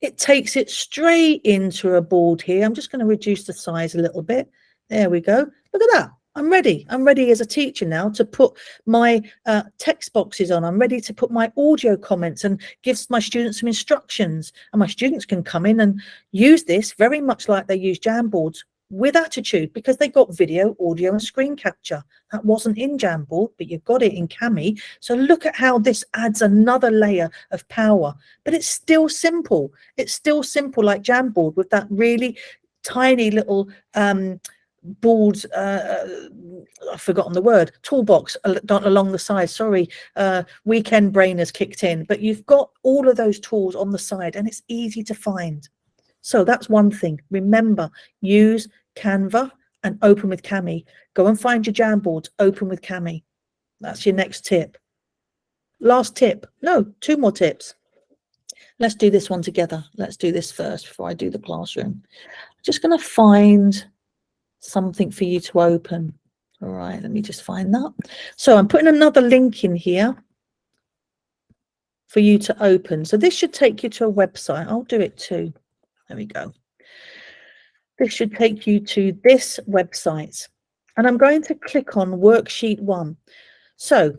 It takes it straight into a board here. I'm just going to reduce the size a little bit. There we go. Look at that. I'm ready. I'm ready as a teacher now to put my text boxes on. I'm ready to put my audio comments and give my students some instructions. And my students can come in and use this very much like they use Jamboards, with attitude, because they got video, audio and screen capture. That wasn't in Jamboard, but you've got it in Kami. So look at how this adds another layer of power, but it's still simple. It's still simple like Jamboard with that really tiny little board, I've forgotten the word, toolbox along the side. Sorry, weekend brain has kicked in, but you've got all of those tools on the side and it's easy to find. So that's one thing. Remember, use Canva and Open with Kami. Go and find your Jamboards, Open with Kami. That's your next tip. Last tip. No, 2 more tips. Let's do this one together. Let's do this first before I do the classroom. I'm just going to find something for you to open. All right, let me just find that. So I'm putting another link in here for you to open. So this should take you to a website. I'll do it too. There we go. This should take you to this website. And I'm going to click on worksheet 1. So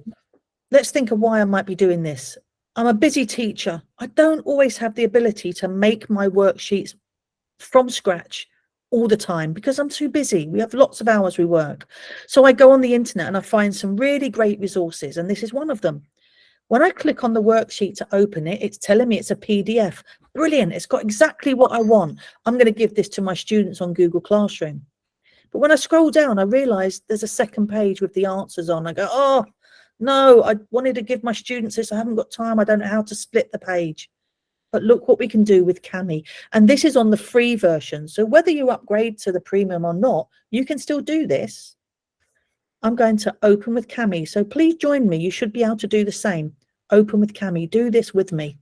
let's think of why I might be doing this. I'm a busy teacher. I don't always have the ability to make my worksheets from scratch all the time because I'm too busy. We have lots of hours we work. So I go on the internet and I find some really great resources, and this is one of them. When I click on the worksheet to open it, it's telling me it's a PDF. Brilliant. It's got exactly what I want. I'm going to give this to my students on Google Classroom. But when I scroll down, I realize there's a second page with the answers on. I go, oh, no, I wanted to give my students this. I haven't got time. I don't know how to split the page. But look what we can do with Kami. And this is on the free version. So whether you upgrade to the premium or not, you can still do this. I'm going to Open with Kami. So please join me. You should be able to do the same. Open with Kami. Do this with me.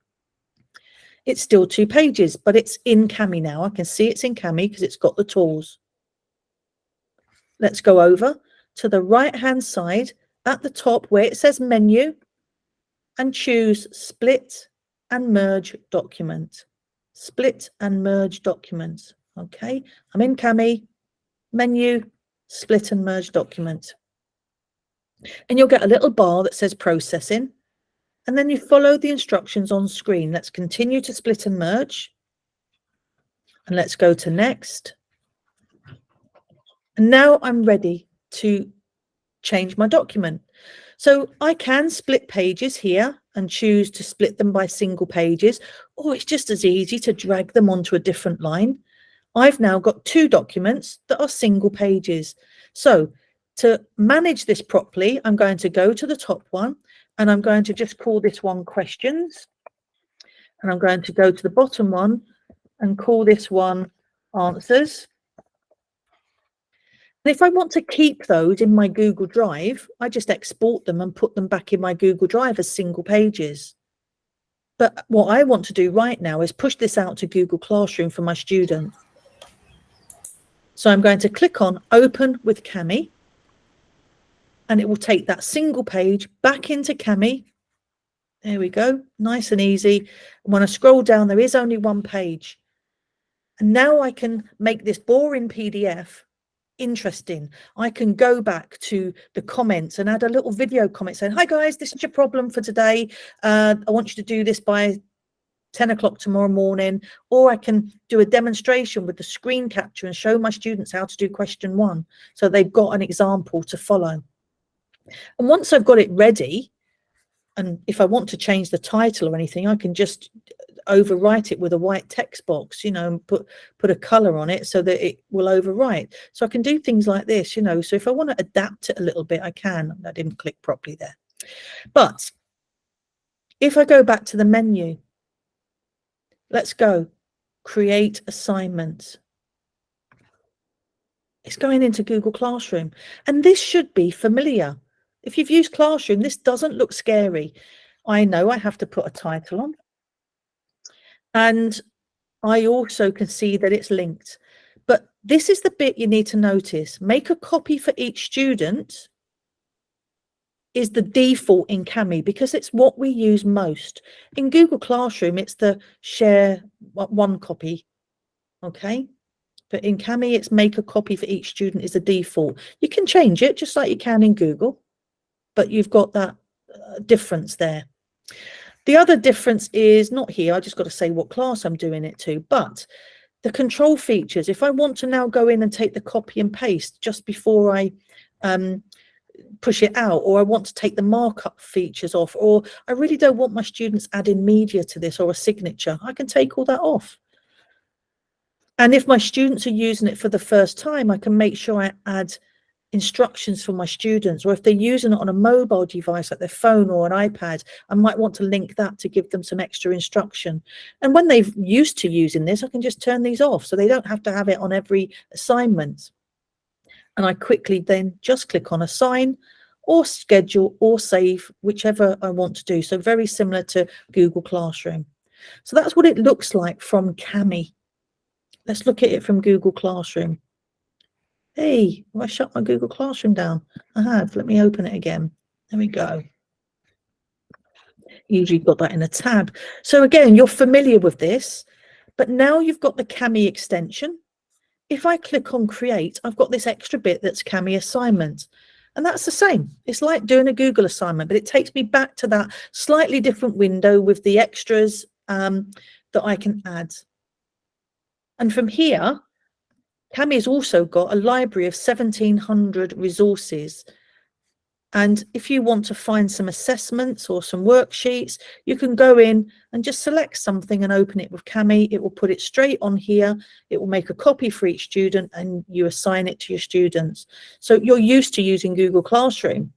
It's still 2 pages, but it's in Kami now. I can see it's in Kami because it's got the tools. Let's go over to the right-hand side at the top where it says menu and choose Split and Merge Document. Split and Merge Documents. Okay, I'm in Kami, menu, Split and Merge Document. And you'll get a little bar that says processing. And then you follow the instructions on screen. Let's continue to split and merge. And let's go to next. And now I'm ready to change my document. So I can split pages here and choose to split them by single pages, or it's just as easy to drag them onto a different line. I've now got 2 documents that are single pages. So to manage this properly, I'm going to go to the top one and I'm going to just call this one questions. And I'm going to go to the bottom one and call this one answers. And if I want to keep those in my Google Drive, I just export them and put them back in my Google Drive as single pages. But what I want to do right now is push this out to Google Classroom for my students. So I'm going to click on Open with Kami, and it will take that single page back into Kami. There we go, nice and easy. When I scroll down, there is only 1 page. And now I can make this boring PDF interesting. I can go back to the comments and add a little video comment saying, hi guys, this is your problem for today. I want you to do this by 10 o'clock tomorrow morning. Or I can do a demonstration with the screen capture and show my students how to do question 1. So they've got an example to follow. And once I've got it ready, and if I want to change the title or anything, I can just overwrite it with a white text box, you know, and put a color on it so that it will overwrite. So I can do things like this, you know. So if I want to adapt it a little bit, I can. I didn't click properly there. But if I go back to the menu, let's go create assignment. It's going into Google Classroom, and this should be familiar. If you've used Classroom, this doesn't look scary. I know I have to put a title on, and I also can see that it's linked. But this is the bit you need to notice. Make a copy for each student is the default in Kami because it's what we use most. In Google Classroom, it's the share one copy, okay? But in Kami, it's make a copy for each student is the default. You can change it just like you can in Google, but you've got that difference there. The other difference is not here. I just got to say what class I'm doing it to, but the control features. If I want to now go in and take the copy and paste just before I push it out, or I want to take the markup features off, or I really don't want my students adding media to this or a signature, I can take all that off. And if my students are using it for the first time, I can make sure I add instructions for my students, or if they're using it on a mobile device like their phone or an iPad, I might want to link that to give them some extra instruction. And when they've used to using this, I can just turn these off so they don't have to have it on every assignment. And I quickly then just click on assign or schedule or save, whichever I want to do. So very similar to Google Classroom. So that's what it looks like from Kami. Let's look at it from Google Classroom. Hey, have I shut my Google Classroom down? I have. Let me open it again. There we go. Usually got that in a tab. So again, you're familiar with this, but now you've got the Kami extension. If I click on create, I've got this extra bit that's Kami assignment. And that's the same. It's like doing a Google assignment, but it takes me back to that slightly different window with the extras that I can add. And from here, Kami has also got a library of 1,700 resources. And if you want to find some assessments or some worksheets, you can go in and just select something and open it with Kami. It will put it straight on here. It will make a copy for each student and you assign it to your students. So you're used to using Google Classroom,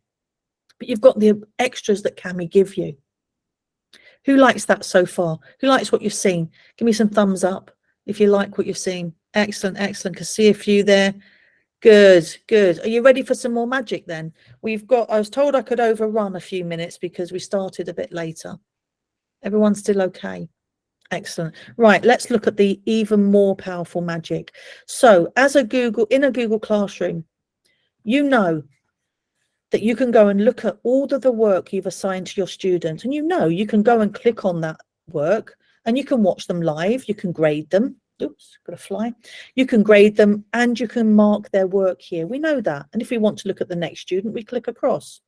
but you've got the extras that Kami give you. Who likes that so far? Who likes what you've seen? Give me some thumbs up if you like what you've seen. Excellent, excellent. Can see a few there. Good, good. Are you ready for some more magic then? We've got, I was told I could overrun a few minutes because we started a bit later. Everyone's still okay? Excellent. Right, let's look at the even more powerful magic. So as in a Google Classroom, you know that you can go and look at all of the work you've assigned to your students, and you know you can go and click on that work and you can watch them live, you can grade them. Oops, got a fly. You can grade them and you can mark their work here. We know that. And if we want to look at the next student, we click across.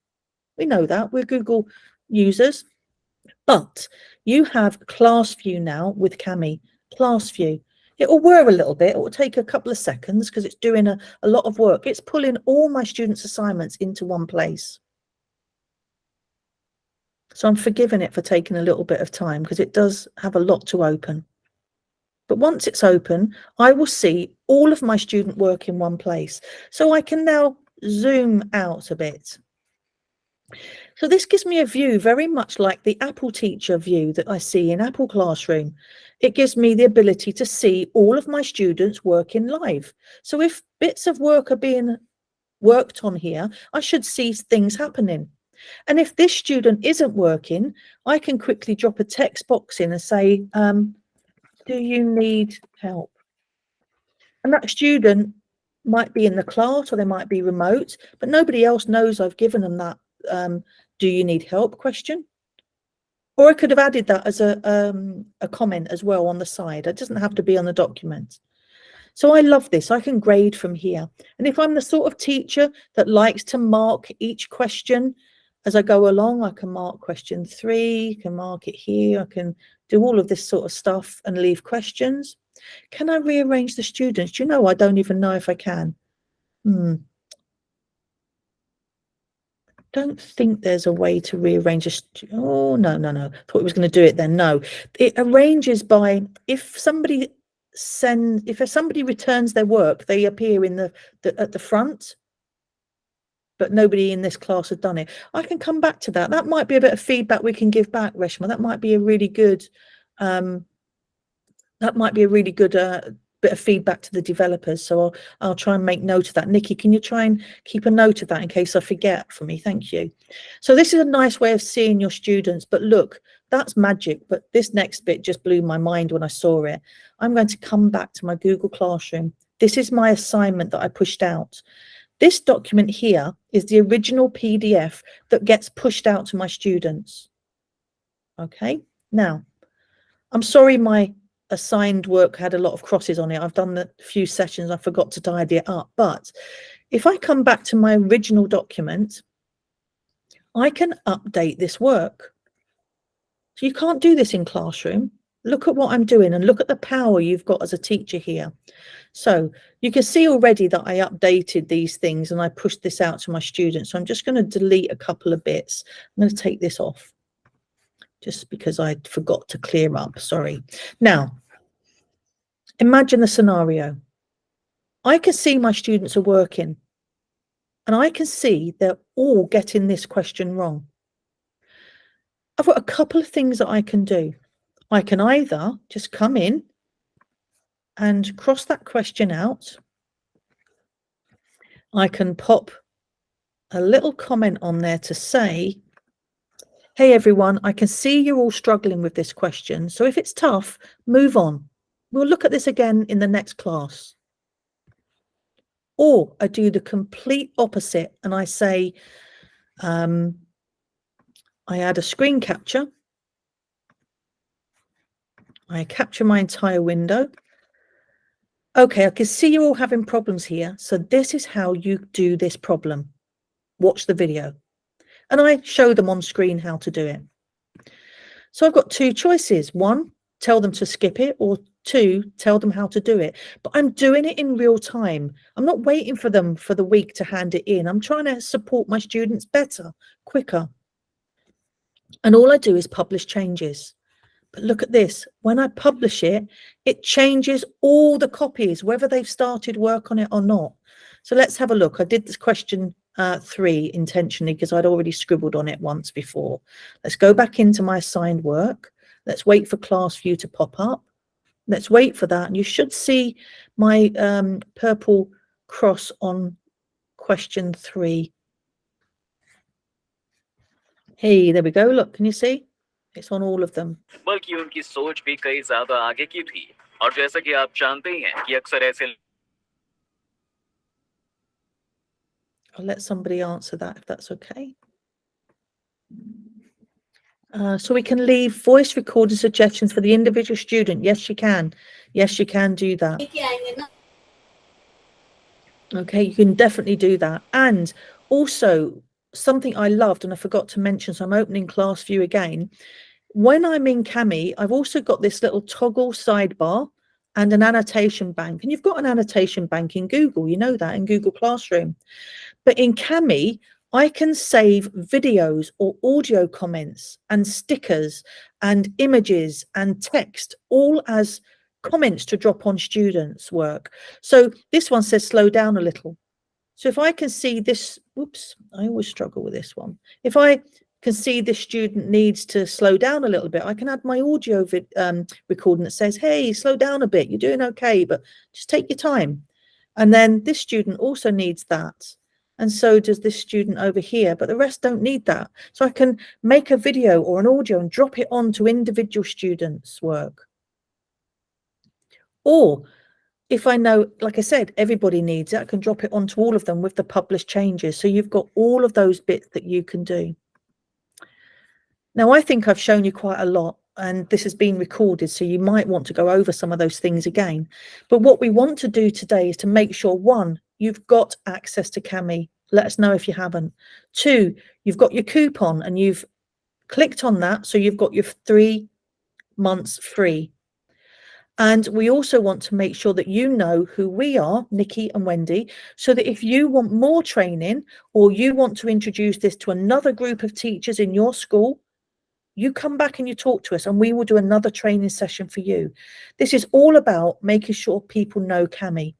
We know that. We're Google users. But you have class view now with Kami. Class view. It will whir a little bit. It will take a couple of seconds because it's doing a lot of work. It's pulling all my students' assignments into one place. So I'm forgiving it for taking a little bit of time because it does have a lot to open. But once it's open, I will see all of my student work in one place. So I can now zoom out a bit. So this gives me a view very much like the Apple Teacher view that I see in Apple Classroom. It gives me the ability to see all of my students working live. So if bits of work are being worked on here, I should see things happening. And if this student isn't working, I can quickly drop a text box in and say, do you need help? And that student might be in the class or they might be remote, but nobody else knows I've given them that do you need help question. Or I could have added that as a comment as well on the side. It doesn't have to be on the document. So I love this. I can grade from here. And if I'm the sort of teacher that likes to mark each question as I go along, I can mark question 3, can mark it here. I can do all of this sort of stuff and leave questions. Can I rearrange the students? Do you know, I don't even know if I can. Don't think there's a way to rearrange oh, no. Thought it was going to do it then. No, it arranges by if somebody returns their work, they appear in at the front, but nobody in this class had done it. I can come back to that. That might be a bit of feedback we can give back, Reshma. That might be a really good bit of feedback to the developers. So I'll try and make note of that. Nikki, can you try and keep a note of that in case I forget for me? Thank you. So this is a nice way of seeing your students, but look, that's magic. But this next bit just blew my mind when I saw it. I'm going to come back to my Google Classroom. This is my assignment that I pushed out. This document here is the original PDF that gets pushed out to my students. Okay, now, I'm sorry my assigned work had a lot of crosses on it. I've done a few sessions, I forgot to tidy it up. But if I come back to my original document, I can update this work. So you can't do this in Classroom. Look at what I'm doing and look at the power you've got as a teacher here. So you can see already that I updated these things and I pushed this out to my students. So I'm just going to delete a couple of bits. I'm going to take this off, just because I forgot to clear up, sorry. Now, imagine the scenario. I can see my students are working and I can see they're all getting this question wrong. I've got a couple of things that I can do. I can either just come in and cross that question out. I can pop a little comment on there to say, hey everyone, I can see you're all struggling with this question. So if it's tough, move on. We'll look at this again in the next class. Or I do the complete opposite and I say, I add a screen capture. I capture my entire window. Okay, I can see you're all having problems here. So this is how you do this problem. Watch the video. And I show them on screen how to do it. So I've got two choices. One, tell them to skip it, or two, tell them how to do it. But I'm doing it in real time. I'm not waiting for them for the week to hand it in. I'm trying to support my students better, quicker. And all I do is publish changes. But look at this. When I publish it, it changes all the copies, whether they've started work on it or not. So let's have a look. I did this question 3 intentionally because I'd already scribbled on it once before. Let's go back into my assigned work. Let's wait for class view to pop up. Let's wait for that. And you should see my purple cross on question 3. Hey, there we go. Look, can you see? It's on all of them. बल्कि उनकी सोच भी कई ज्यादा आगे की थी और जैसा कि आप जानते ही हैं कि अक्सर ऐसे I'll let somebody answer that if that's okay. So we can leave voice recording suggestions for the individual student. Yes, you can. Yes, you can do that. Okay, you can definitely do that. And also something I loved and I forgot to mention, so I'm opening class view again. When I'm in Kami, I've also got this little toggle sidebar and an annotation bank. And you've got an annotation bank in Google, you know that, in Google Classroom. But in Kami, I can save videos or audio comments and stickers and images and text all as comments to drop on students' work. So this one says slow down a little. So if I can see this, whoops, I always struggle with this one. If I can see this student needs to slow down a little bit, I can add my audio recording that says, hey, slow down a bit, you're doing okay, but just take your time. And then this student also needs that. And so does this student over here, but the rest don't need that. So I can make a video or an audio and drop it on to individual students' work. Or if I know, like I said, everybody needs it, I can drop it onto all of them with the published changes. So you've got all of those bits that you can do. Now, I think I've shown you quite a lot. and this has been recorded, so you might want to go over some of those things again. But what we want to do today is to make sure, one, you've got access to Kami. Let us know if you haven't. Two, you've got your coupon and you've clicked on that, so you've got your 3 months free. And we also want to make sure that you know who we are, Nikki and Wendy, so that if you want more training or you want to introduce this to another group of teachers in your school, you come back and you talk to us and we will do another training session for you. This is all about making sure people know Kami.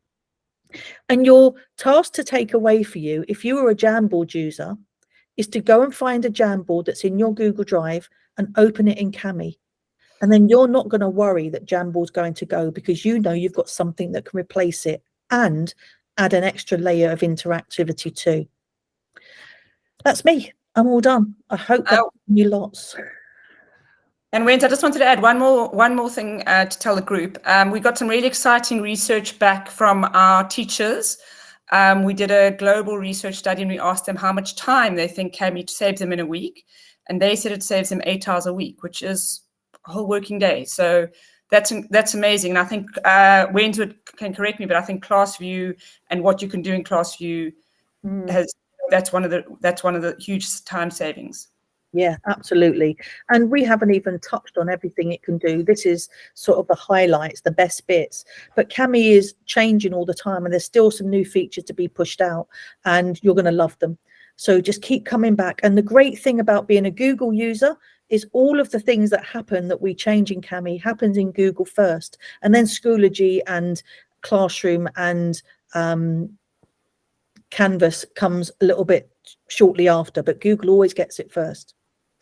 And your task to take away for you, if you are a Jamboard user, is to go and find a Jamboard that's in your Google Drive and open it in Kami. And then you're not going to worry that Jamboard's going to go, because you know you've got something that can replace it and add an extra layer of interactivity too. That's me. I'm all done. I hope that you lots. And Wendy, I just wanted to add one more thing to tell the group. We got some really exciting research back from our teachers. We did a global research study and we asked them how much time they think Kami saves them in a week. And they said it saves them 8 hours a week, which is a whole working day. So that's amazing. And I think Wendy can correct me, but I think ClassView and what you can do in ClassView that's one of the huge time savings. Yeah, absolutely. And we haven't even touched on everything it can do. This is sort of the highlights, the best bits. But Kami is changing all the time and there's still some new features to be pushed out and you're going to love them. So just keep coming back. And the great thing about being a Google user is all of the things that happen that we change in Kami happens in Google first, and then Schoology and Classroom and Canvas comes a little bit shortly after, but Google always gets it first.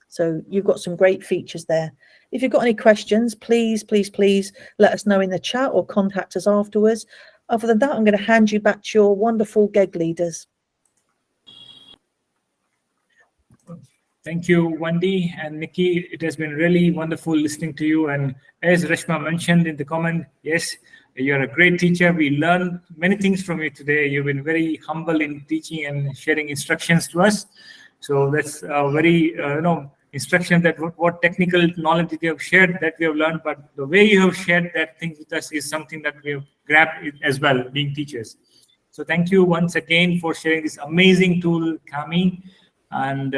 So you've got some great features there. If you've got any questions, please let us know in the chat or contact us afterwards. Other than that, I'm going to hand you back to your wonderful GEG leaders. Thank you, Wendy and Nikki. It has been really wonderful listening to you. And as Reshma mentioned in the comment, yes, you're a great teacher. We learned many things from you today. You've been very humble in teaching and sharing instructions to us. So that's very, instruction that what technical knowledge that you have shared that we have learned, but the way you have shared that thing with us is something that we have grabbed as well, being teachers. So thank you once again for sharing this amazing tool, Kami. And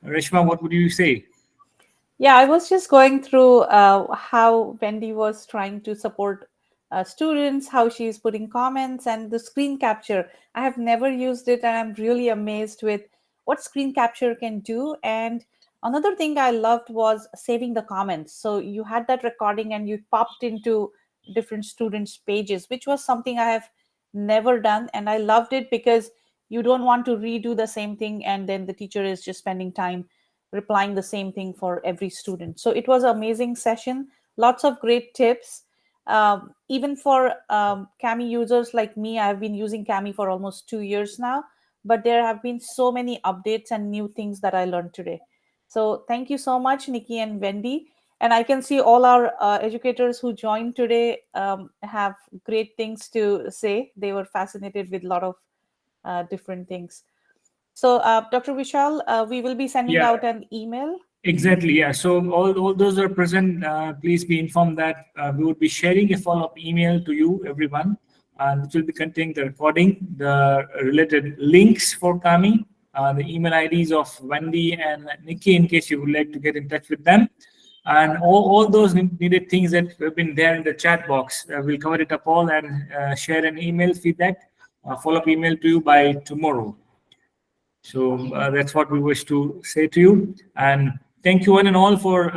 Reshma, what would you say? Yeah, I was just going through how Wendy was trying to support students, how she's putting comments and the screen capture. I have never used it and I'm really amazed with what screen capture can do. And another thing I loved was saving the comments. So you had that recording and you popped into different students' pages, which was something I have never done. And I loved it because you don't want to redo the same thing and then the teacher is just spending time replying the same thing for every student. So it was an amazing session, lots of great tips. Even for Kami users like me, I've been using Kami for almost 2 years now, but there have been so many updates and new things that I learned today. So thank you so much, Nikki and Wendy. And I can see all our educators who joined today have great things to say. They were fascinated with a lot of different things. So Dr. Vishal, we will be sending out an email. Exactly, yeah. So all those are present, please be informed that we would be sharing a follow-up email to you, everyone, and it will be containing the recording, the related links for Kami, the email IDs of Wendy and Nikki in case you would like to get in touch with them, and all those needed things that have been there in the chat box. We'll cover it up all and share an email feedback, follow-up email to you by tomorrow. So that's what we wish to say to you. And thank you one and all for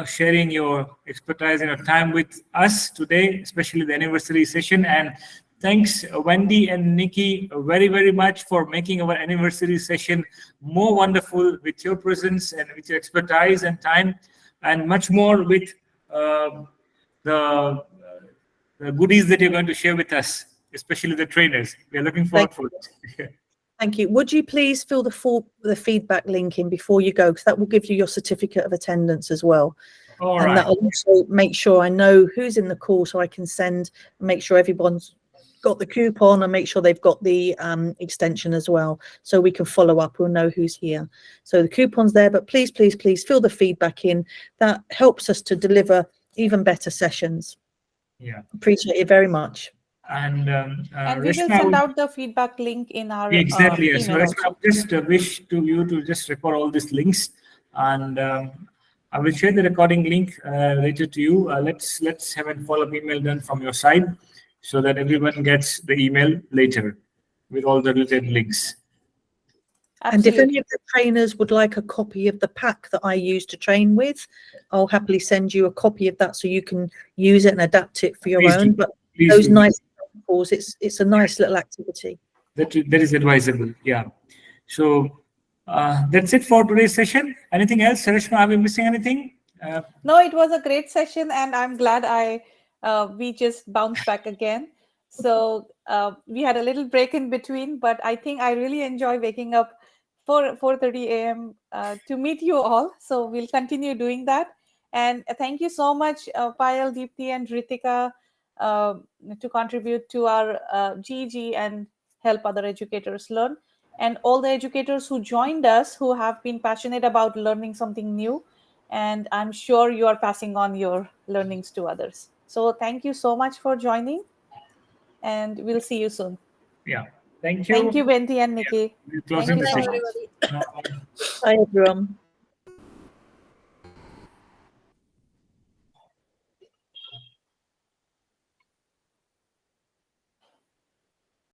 sharing your expertise and your time with us today, especially the anniversary session. And thanks Wendy and Nikki very, very much for making our anniversary session more wonderful with your presence and with your expertise and time, and much more with the goodies that you're going to share with us, especially the trainers. We are looking forward for it. Thank you. Would you please fill the feedback link in before you go, because that will give you your certificate of attendance as well. All and right. that will also make sure I know who's in the call so I can send and make sure everyone's got the coupon and make sure they've got the extension as well, so we can follow up. We'll know who's here. So the coupon's there, but please, please, please fill the feedback in. That helps us to deliver even better sessions. Yeah. Appreciate it very much. And we will Reshma send would- out the feedback link in our exactly. Yes. So email Reshma, also. just wish to you to just record all these links, and I will share the recording link later to you. Let's have a follow-up email done from your side, so that everyone gets the email later with all the related links. And if any Absolutely. of the trainers would like a copy of the pack that I use to train with, I'll happily send you a copy of that so you can use it and adapt it for your Please own. do. But Please those do. nice examples, it's a nice little activity. That is advisable. Yeah. So that's it for today's session. Anything else, Reshma? Are we missing anything? No, it was a great session, and I'm glad we just bounced back again. So we had a little break in between, but I think I really enjoy waking up 4:30 a.m. To meet you all. So we'll continue doing that. And thank you so much, Payal, Deepthi, and Ritika, to contribute to our GEG and help other educators learn. And all the educators who joined us, who have been passionate about learning something new. And I'm sure you are passing on your learnings to others. So thank you so much for joining, and we'll see you soon. Yeah. Thank you. Thank you, Wendy and Nikki. We're closing Thank the you so session. much. Bye, everyone.